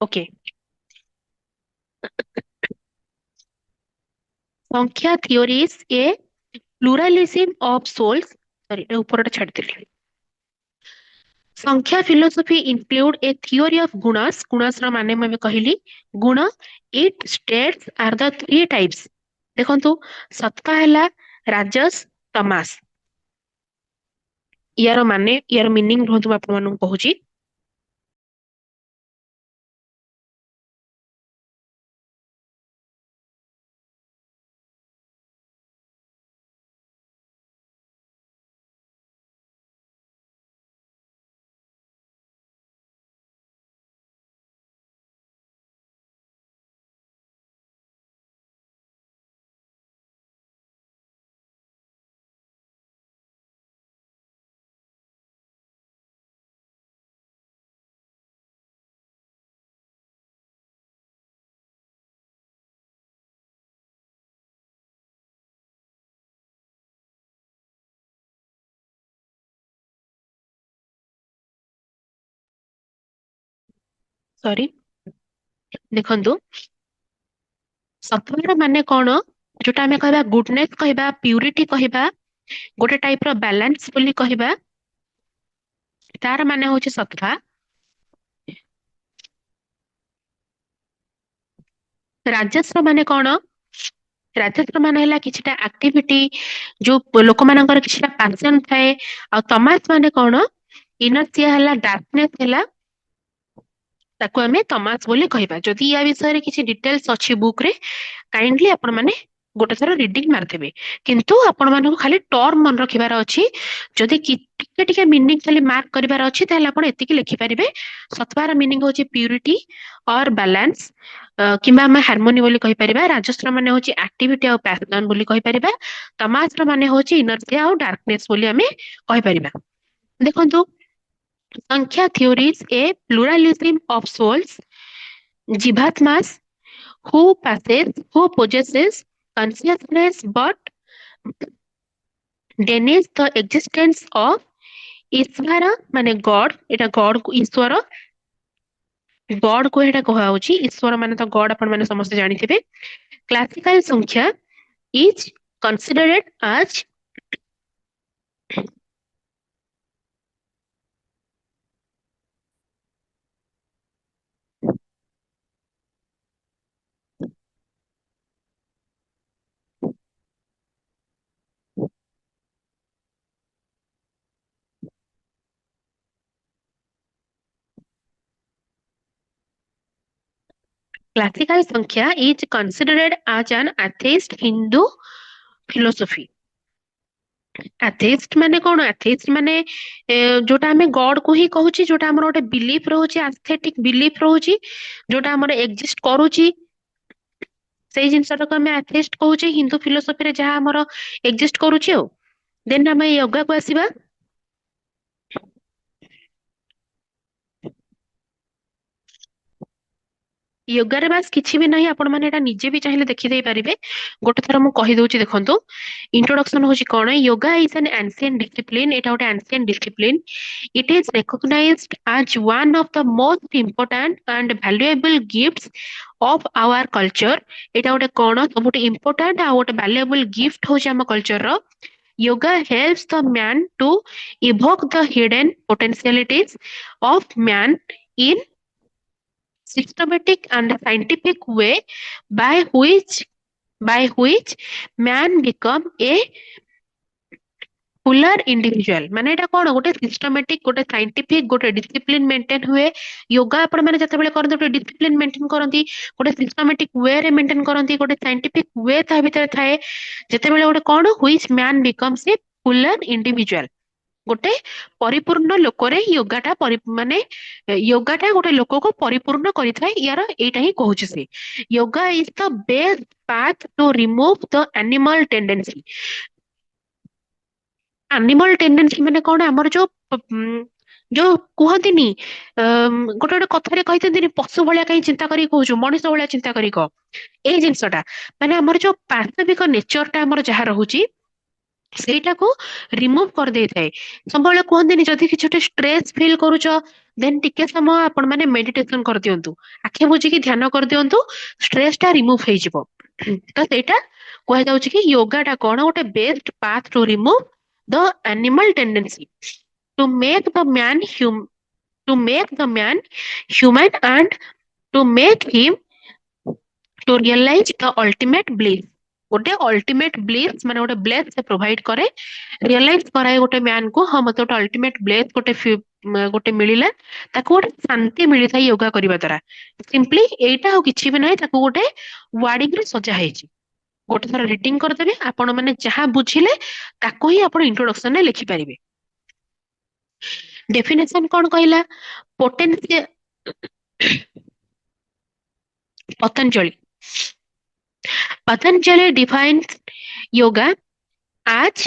ଓକେ। ସଂଖ୍ୟା theories a pluralism of souls, ସରି ଏଟା ଉପରଟା ଛାଡିଥିଲି। ସଂଖ୍ୟା philosophy include a theory of gunas। ଗୁଣସ ର ମାନେ ମୁଁ ଏବେ କହିଲି। ଗୁଣ, it states are the three types। ଦେଖନ୍ତୁ ସତ୍ତା ହେଲା ରାଜସ, ତମାସ। ୟାର ମାନେ ୟାର ମିନିଂ ରୁହନ୍ତୁ ମୁଁ ଆପଣମାନଙ୍କୁ କହୁଛି। ସରି, ଦେଖନ୍ତୁ ସତ୍ଵର ମାନେ କଣ, ଯୋଉଟା ଆମେ କହିବା ଗୁଡନେସ କହିବା, ପ୍ୟୁରିଟି କହିବା, ଗୋଟେ ଟାଇପ ର ବାଲାନ୍ସ ବୋଲି କହିବା, ତାର ମାନେ ହଉଛି ସତ୍ତା। ରାଜସ୍ର ମାନେ କଣ? ରାଜସ୍ର ମାନେ ହେଲା କିଛିଟା ଆକ୍ଟିଭିଟି, ଯୋଉ ଲୋକମାନଙ୍କର କିଛିଟା ପାସନ ଥାଏ। ଆଉ ତମାସ ମାନେ କଣ? ଇନର୍ସିଆ ହେଲା, ଡାର୍କନେସ ହେଲା, ତାକୁ ଆମେ ତମାସ ବୋଲି କହିବା। ଯଦି ୟା ବିଷୟରେ କିଛି ଡିଟେଲ୍ସ ଅଛି ବୁକ୍ ରେ, କାଇଣ୍ଡଲି ଆପଣ ମାନେ ଗୋଟେ ଥର ରିଡିଂ ମାରିଦେବେ। କିନ୍ତୁ ଆପଣ ମାନଙ୍କୁ ଖାଲି ଟର୍ମ ମନେ ରଖିବାର ଅଛି। ଯଦି ଟିକେ ଟିକେ ମିନିଂ ଖାଲି ମାର୍କ କରିବାର ଅଛି, ତାହେଲେ ଆପଣ ଏତିକି ଲେଖିପାରିବେ। ସତ୍ବାର ମିନିଂ ହଉଛି ପ୍ୟୁରିଟି ଅର ବାଲାନ୍ସ, କିମ୍ବା ଆମେ ହାରମୋନି ବୋଲି କହିପାରିବା। ରାଜସ୍ର ମାନେ ହଉଛି ଆକ୍ଟିଭିଟି ଆଉ ପ୍ୟାସନ ବୋଲି କହିପାରିବା। ତମାସର ମାନେ ହଉଛି ଇନର୍ସିଆ ଆଉ ଡାର୍କନେସ ବୋଲି ଆମେ କହିପାରିବା। ଦେଖନ୍ତୁ ସଂଖ୍ୟା theories a pluralism of souls, jivatmas who possesses consciousness but denies the existence of ଈଶ୍ୱର ମାନେ ଗଡ୍, ଏଟା ଗଡ୍ କୁ ଈଶ୍ୱର, ଗଡ୍ କୁ ଏଟା କୁହାଯାଉଛି, ଈଶ୍ୱର ମାନେ ତ ଗଡ୍ ଆପଣ ମାନେ ସମସ୍ତେ ଜାଣିଥିବେ। କ୍ଲାସିକାଲ ସଂଖ୍ୟା is considered as classical ସଂଖ୍ୟା is considered as an atheist Hindu philosophy। atheist ମାନେ କଣ? atheist ମାନେ ଯୋଉଟା ଆମେ ଗଡ୍ କୁ ହିଁ କହୁଛି, ଯୋଉଟା ଆମର ଗୋଟେ ବିଲିଫ ରହୁଛି, ଆସ୍ଥେଟିକ ବିଲିଫ ରହୁଛି, ଯୋଉଟା ଆମର ଏକ୍ଜିଷ୍ଟ କରୁଛି, ସେଇ ଜିନିଷଟାକୁ ଆମେ atheist କହୁଛେ ହିନ୍ଦୁ ଫିଲୋସଫିରେ ଯାହା ଆମର ଏକ୍ଜିଷ୍ଟ କରୁଛି ଆଉ। ଦେନ୍ ଆମେ ୟୋଗାକୁ ଆସିବା। ୟୋଗାରେ ବାସ୍ କିଛି ବି ନାହିଁ, ଆପଣ ମାନେ ଏଟା ନିଜେ ବି ଚାହିଁଲେ ଦେଖିଦେଇ ପାରିବେ। ଗୋଟେ ଥର ମୁଁ କହିଦଉଛି ଦେଖନ୍ତୁ। ଇଣ୍ଟ୍ରୋଡକ୍ସନ ହଉଛି କଣ? Yoga is an ancient discipline, ଏଟା ଗୋଟେ ancient discipline. It is recognised as one of the most important and valuable gifts of our culture. ଏଇଟା ଗୋଟେ କଣ ସବୁଠୁ ଇମ୍ପୋର୍ଟାଣ୍ଟ ଆଉ ଗୋଟେ ଭାଲୁଏବଲ ଗିଫ୍ଟ ହଉଛି ଆମ କଲଚରର। yoga helps the man to evoke the hidden potentialities of man in systematic and scientific way by which man become a fuller individual। ମାନେ ଏଟା କଣ ଗୋଟେ ସିଷ୍ଟମେଟିକ, ଗୋଟେ ସାଇଣ୍ଟିଫିକ, ଗୋଟେ ଡିସିପ୍ଲିନ ମେଣ୍ଟେନ ହୁଏ। ୟୋଗା ଆପଣ ମାନେ ଯେତେବେଳେ କରନ୍ତି ଗୋଟେ ଡିସିପ୍ଲିନ ମେଣ୍ଟେନ କରନ୍ତି, ଗୋଟେ ସିଷ୍ଟମେଟିକ ୱେ ରେ ମେଣ୍ଟେନ କରନ୍ତି, ଗୋଟେ ସାଇଣ୍ଟିଫିକ ୱେ ତା ଭିତରେ ଥାଏ। ଯେତେବେଳେ ଗୋଟେ କଣ ହୁଇଚ ମ୍ୟାନ ବିକମ୍ସ ଏ ଫୁଲର ଇଣ୍ଡିଭିଜୁଆଲ, ଗୋଟେ ପରିପୂର୍ଣ୍ଣ ଲୋକରେ ୟୋଗାଟା ମାନେ ୟୋଗାଟା ଗୋଟେ ଲୋକକୁ ପରିପୂର୍ଣ୍ଣ କରିଥାଏ, ୟାର ଏଇଟା ହିଁ କହୁଛି ସେ। Yoga is the best path to remove the animal tendency. Animal tendency ମାନେ କଣ? ଆମର ଯୋଉ କୁହନ୍ତିନି, ଗୋଟେ ଗୋଟେ କଥାରେ କହିଥାନ୍ତିନି, ପଶୁ ଭଳିଆ କାହିଁ ଚିନ୍ତା କରିକି କହୁଛୁ, ମଣିଷ ଭଳିଆ ଚିନ୍ତା କରି କହ। ଏଇ ଜିନିଷଟା ମାନେ ଆମର ଯୋଉ ପାଶବିକ ନେଚରଟା ଆମର ଯାହା ରହୁଛି, ସେଇଟାକୁ ରିମୁଭ କରିଦେଇଥାଏ। ସବୁବେଳେ କୁହନ୍ତିନି ଯଦି କିଛି ଗୋଟେ ଷ୍ଟ୍ରେସ ଫିଲ୍ କରୁଛ, ଦେନ୍ ଟିକେ ସମୟ ଆପଣ ମାନେ ମେଡିଟେସନ କରିଦିଅନ୍ତୁ, ଆଖି ବୁଜିକି ଧ୍ୟାନ କରିଦିଅନ୍ତୁ, ଷ୍ଟ୍ରେସ ଟା ରିମୁଭ ହେଇଯିବ। ତ ସେଇଟା କୁହାଯାଉଛି କି ୟୋଗା ଟା କଣ ଗୋଟେ best path to remove the animal tendency, to make the man to make the man human and to make him to realise the ultimate bliss. ଗୋଟେ ଅଲ୍ଟିମେଟ ବ୍ଲିସ୍ ମାନେ ଗୋଟେ ବ୍ଲେସ୍ ସେ ପ୍ରୋଭାଇଡ କରେ, ରିଅଲାଇଜ କରାଏ ଗୋଟେ ମ୍ୟାନ କୁ, ହଁ ମତେ ଗୋଟେ ଅଲ୍ଟିମେଟ ବ୍ଲେସ୍ ଗୋଟେ ମିଳିଲା, ତାକୁ ଗୋଟେ ଶାନ୍ତି ମିଳିଥାଏ ୟୋଗା କରିବା ଦ୍ଵାରା। ସିମ୍ପଲି ଏଇଟା ଆଉ କିଛି ବି ନାହିଁ, ତାକୁ ଗୋଟେ ୱାର୍ଡିଂ ରେ ସଜା ହେଇଛି। ଗୋଟେ ଥର ରିଡିଙ୍ଗ କରିଦେବେ, ଆପଣ ମାନେ ଯାହା ବୁଝିଲେ ତାକୁ ହିଁ ଆପଣ ଇଣ୍ଟ୍ରୋଡକ୍ସନ ରେ ଲେଖିପାରିବେ। ଡେଫିନେସନ କଣ କହିଲା? ପୋଟେନ୍ସିଆ Patanjali Patanjali defines yoga as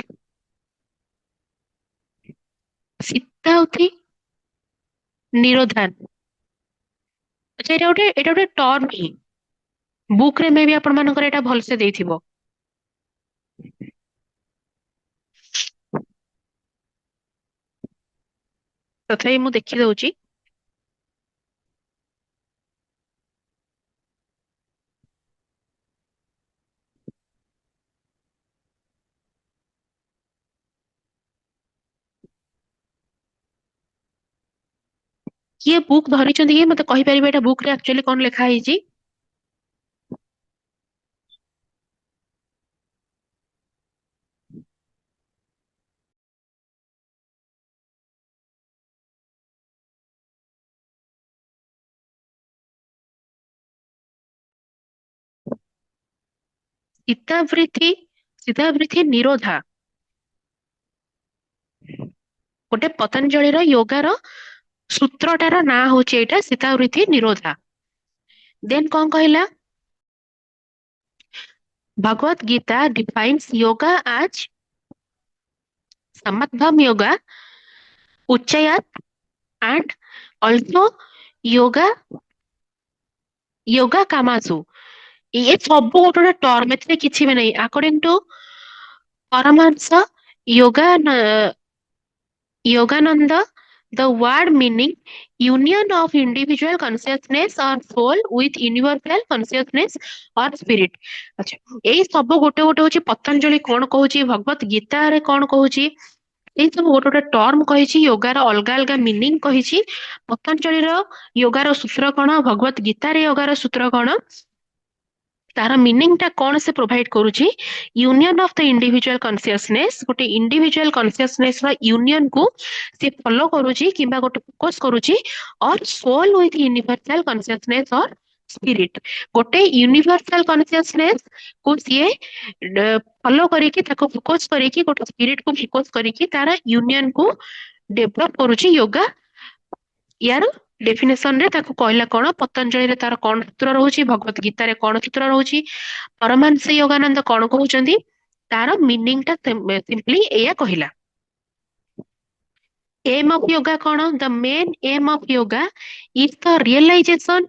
siddhauti nirodhan। ଆଚ୍ଛା ଏଇଟା ଗୋଟେ ଟର୍ମ ହିଁ, ବୁକ୍ ରେ ମେ ବି ଆପଣ ମାନଙ୍କର ଏଇଟା ଭଲସେ ଦେଇଥିବ। ତଥାପି ମୁଁ ଦେଖି ଦଉଛି। କିଏ ବୁକ୍ ଧରିଛନ୍ତି କି ମତେ କହିପାରିବେ ଏଟା ବୁକ୍ ରେ ଆକ୍ଚୁଆଲି କଣ ଲେଖା ହେଇଛି? ସୀତାବୃତ୍ତି ସୀତାବୃତ୍ତି ନିରୋଧା, ଗୋଟେ ପତଞ୍ଜଳିର ୟୋଗାର ସୂତ୍ରଟାର ନାଁ ହଉଛି ଏଇଟା ସୀତାବୃତ୍ତି ନିରୋଧା। ଦେନ୍ କଣ କହିଲା? ଭଗବତ Gita defines yoga as samatvam yoga, uchayat and also yoga yoga kamasu। ଇଏ ସବୁ ଗୋଟେ ଗୋଟେ ଟର୍ମ, ଏଥିରେ କିଛି ବି ନାହିଁ। According to Paramahansa Yoga, Yogananda, the word meaning union of individual consciousness or soul with universal consciousness or spirit. ଆଚ୍ଛା, ଏଇ ସବୁ ଗୋଟେ ଗୋଟେ ହଉଛି ପତଞ୍ଜଳି କଣ କହୁଛି, ଭଗବତ ଗୀତାରେ କଣ କହୁଛି, ଏଇ ସବୁ ଗୋଟେ ଗୋଟେ ଟର୍ମ କହିଛି, ୟୋଗାର ଅଲଗା ଅଲଗା ମିନିଂ କହିଛି। ପତଞ୍ଜଳିର ୟୋଗାର ସୂତ୍ର କଣ, ଭଗବତ ଗୀତାରେ ୟୋଗାର ସୂତ୍ର କଣ, ତାର ମିନିଂ ଟା କଣ ସେ ପ୍ରୋଭାଇଡ କରୁଛି। Union of the individual consciousness, ଗୋଟେ ଇଣ୍ଡିଭିଜୁଆଲ କନସିୟସନେସ ର ୟୁନିଅନ କୁ ସେ ଫଲୋ କରୁଛି କିମ୍ବା ଗୋଟେ ଫୋକସ କରୁଛି। Our soul with universal consciousness or spirit, ଗୋଟେ ୟୁନିଭର୍ସାଲ କନସିୟସନେସ କୁ ସିଏ ଫଲୋ କରିକି, ତାକୁ ଫୋକସ କରିକି, ଗୋଟେ ସ୍ପିରିଟ କୁ ଫୋକସ କରିକି ତାର ୟୁନିଅନ କୁ ଡେଭଲପ କରୁଛି ୟୋଗା। ୟାର ଡେଫିନେସନ ରେ ତାକୁ କହିଲା କଣ, ପତଞ୍ଜଳିରେ ତାର କଣ ସୂତ୍ର ରହୁଛି, ଭଗବତ ଗୀତାରେ କଣ ସୂତ୍ର ରହୁଛି, ପରମାଂଶ ଯୋଗାନନ୍ଦ କଣ କହୁଛନ୍ତି, ତାର ମିନିଂ ଟା ସିମ୍ପଲି ଏଇଆ କହିଲା। ଏମ୍ ଅଫ ୟୋଗା କଣ, the main aim of yoga is the realisation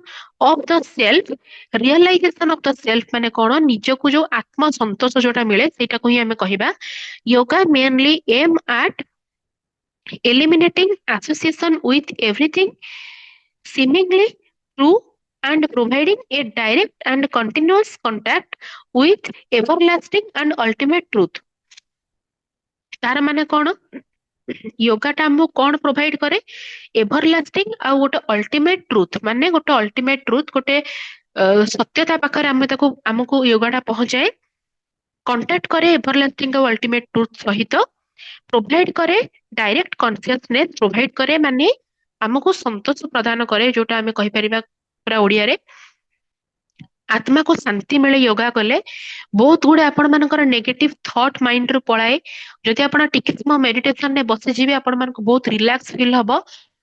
of the self. Realisation of the self ମାନେ କଣ, ନିଜକୁ ଯୋଉ ଆତ୍ମ ସନ୍ତୋଷ ଯୋଉଟା ମିଳେ ସେଇଟାକୁ ହିଁ ଆମେ କହିବା। Yoga mainly M at eliminating association with everything seemingly true and providing a direct and continuous contact with everlasting and ultimate truth। ତାର ମାନେ କଣ, ୟୋଗା ଟା ଆମକୁ କଣ ପ୍ରୋଭାଇଡ କରେ, ଏଭରଲାଷ୍ଟିଂ ଆଉ ଗୋଟେ ଅଲ୍ଟିମେଟ ଟ୍ରୁଥ, ମାନେ ଗୋଟେ ଅଲ୍ଟିମେଟ ଟ୍ରୁଥ, ଗୋଟେ ସତ୍ୟତା ପାଖରେ ଆମେ ତାକୁ, ଆମକୁ ୟୋଗା ଟା ପହଞ୍ଚାଏ, କଣ୍ଟାକ୍ଟ କରେ ଏଭରଲାଷ୍ଟିଂ ଆଉ ଅଲ୍ଟିମେଟ ଟ୍ରୁଥ ସହିତ, ପ୍ରୋଭାଇଡ କରେ ଡାଇରେକ୍ଟ କନସିୟସନେସ ପ୍ରୋଭାଇଡ କରେ, ମାନେ ଆମକୁ ସନ୍ତୋଷ ପ୍ରଦାନ କରେ, ଯୋଉଟା ଆମେ କହିପାରିବା ପୁରା ଓଡିଆରେ ଆତ୍ମାକୁ ଶାନ୍ତି ମିଳେ ୟୋଗା କଲେ। ବହୁତ ଗୁଡେ ଆପଣ ମାନଙ୍କର ନେଗେଟିଭ ଥଟ୍ ମାଇଣ୍ଡ ରୁ ପଳାଏ। ଯଦି ଆପଣ ଟିକେ ସମୟ ମେଡିଟେସନ ରେ ବସିଯିବେ, ଆପଣ ମାନଙ୍କୁ ବହୁତ ରିଲାକ୍ସ ଫିଲ୍ ହବ।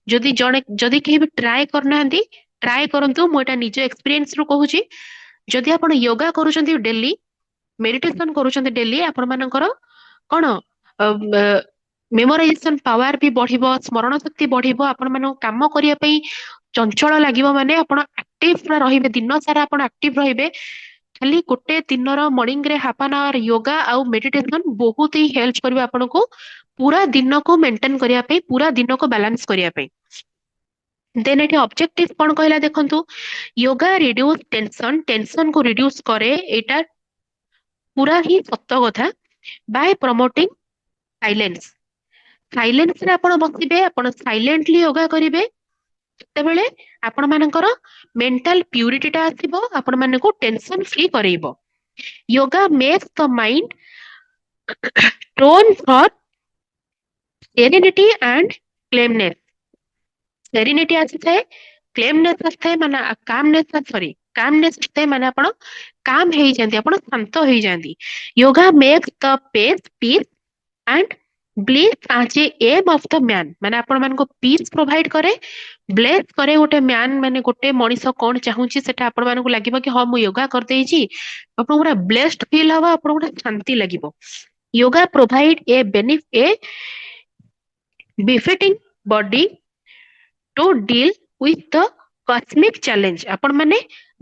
ଯଦି କେହି ବି ଟ୍ରାଏ କରିନାହାନ୍ତି, ଟ୍ରାଏ କରନ୍ତୁ, ମୁଁ ଏଇଟା ନିଜ ଏକ୍ସପିରିଏନ୍ସ ରୁ କହୁଛି। ଯଦି ଆପଣ ୟୋଗା କରୁଛନ୍ତି ଡେଲି, ମେଡିଟେସନ କରୁଛନ୍ତି ଡେଲି, ଆପଣ ମାନଙ୍କର କଣ ମେମୋରାଇଜେସନ ପାୱାର ବି ବଢିବ, ସ୍ମରଣ ଶକ୍ତି ବଢିବ, ଆପଣ ମାନଙ୍କୁ କାମ କରିବା ପାଇଁ ଚଞ୍ଚଳ ଲାଗିବ, ମାନେ ଆପଣ ଆକ୍ଟିଭ ପୁରା ରହିବେ, ଦିନ ସାରା ଆପଣ ଆକ୍ଟିଭ ରହିବେ। ଖାଲି ଗୋଟେ ଦିନର ମର୍ଣ୍ଣିଂ ରେ ହାଫ ଆନ୍ ଆୱାର ୟୋଗା ଆଉ ମେଡିଟେସନ ବହୁତ ହିଁ ହେଲ୍ପ କରିବ ଆପଣଙ୍କୁ ପୁରା ଦିନକୁ ମେଣ୍ଟେନ କରିବା ପାଇଁ, ପୁରା ଦିନକୁ ବାଲାନ୍ସ କରିବା ପାଇଁ। ଦେନ୍ ଏଠି ଅବଜେକ୍ଟିଭ କଣ କହିଲା ଦେଖନ୍ତୁ, ୟୋଗା ରିଡ୍ୟୁସ ଟେନସନ, ଟେନସନ କୁ ରିଡ୍ୟୁସ କରେ, ଏଇଟା ପୁରା ହିଁ ସତ କଥା। ବାय ପ୍ରମୋଟିଂ ସାଇଲେନ୍ସ, ସାଇଲେନ୍ସ ରେ ଆପଣ ବସିବେ, ଆପଣ ସାଇଲେଣ୍ଟଲି ୟୋଗା କରିବେ, ସେତେବେଳେ ଆପଣ ମାନଙ୍କର ମେଣ୍ଟାଲ ପ୍ୟୁରିଟି ଟା ଆସିବ, ଆପଣ ମାନଙ୍କୁ ଟେନସନ ଫ୍ରି କରେଇବ। Yoga makes the mind tone for serenity and calmness. Serenity ଆସିଥାଏ, କ୍ଲେମନେସ ଆସିଥାଏ, ମାନେ କାମନେସ, ସରି କାମନେସ ଆସିଥାଏ, ମାନେ ଆପଣ କାମ ହେଇଯାନ୍ତି, ଆପଣ ଶାନ୍ତ ହେଇଯାନ୍ତି। Yoga makes the pace peace and bliss as a aim of the man, ମାନେ ଆପଣ ମାନଙ୍କୁ ପିସ୍ ପ୍ରୋଭାଇଡ କରେ, ବ୍ଲେସ କରେ। ଗୋଟେ ମ୍ୟାନ, ମାନେ ଗୋଟେ ମଣିଷ କଣ ଚାହୁଁଛି ସେଟା ଆପଣ ମାନଙ୍କୁ ଲାଗିବ କି ହଁ ମୁଁ ୟୋଗା କରିଦେଇଛି, ଆପଣଙ୍କୁ ଗୋଟେ ବ୍ଲେସଡ ଫିଲ୍ ହବ, ଆପଣଙ୍କୁ ଗୋଟେ ଶାନ୍ତି ଲାଗିବ। Yoga provide A befitting body to deal with the cosmic challenge। ଆପଣ ମାନେ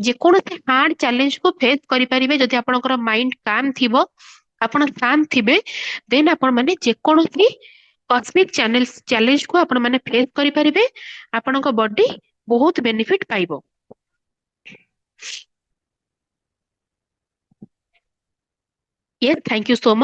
ଯେକୌଣସି ହାର୍ଡ ଚ୍ୟାଲେଞ୍ଜ କୁ ଫେସ୍ କରିପାରିବେ, ଯଦି ଆପଣଙ୍କର ମାଇଣ୍ଡ କାମ ଥିବ, ଆପଣ ଶାନ୍ତ ଥିବେ, ଦେନ୍ ଆପଣ ମାନେ ଯେକୌଣସି କସ୍ମିକ ଚ୍ୟାଲେଞ୍ଜ କୁ ଆପଣ ମାନେ ଫେସ୍ କରିପାରିବେ, ଆପଣଙ୍କ ବଡି ବହୁତ ବେନିଫିଟ ପାଇବ। Yes, thank you so much.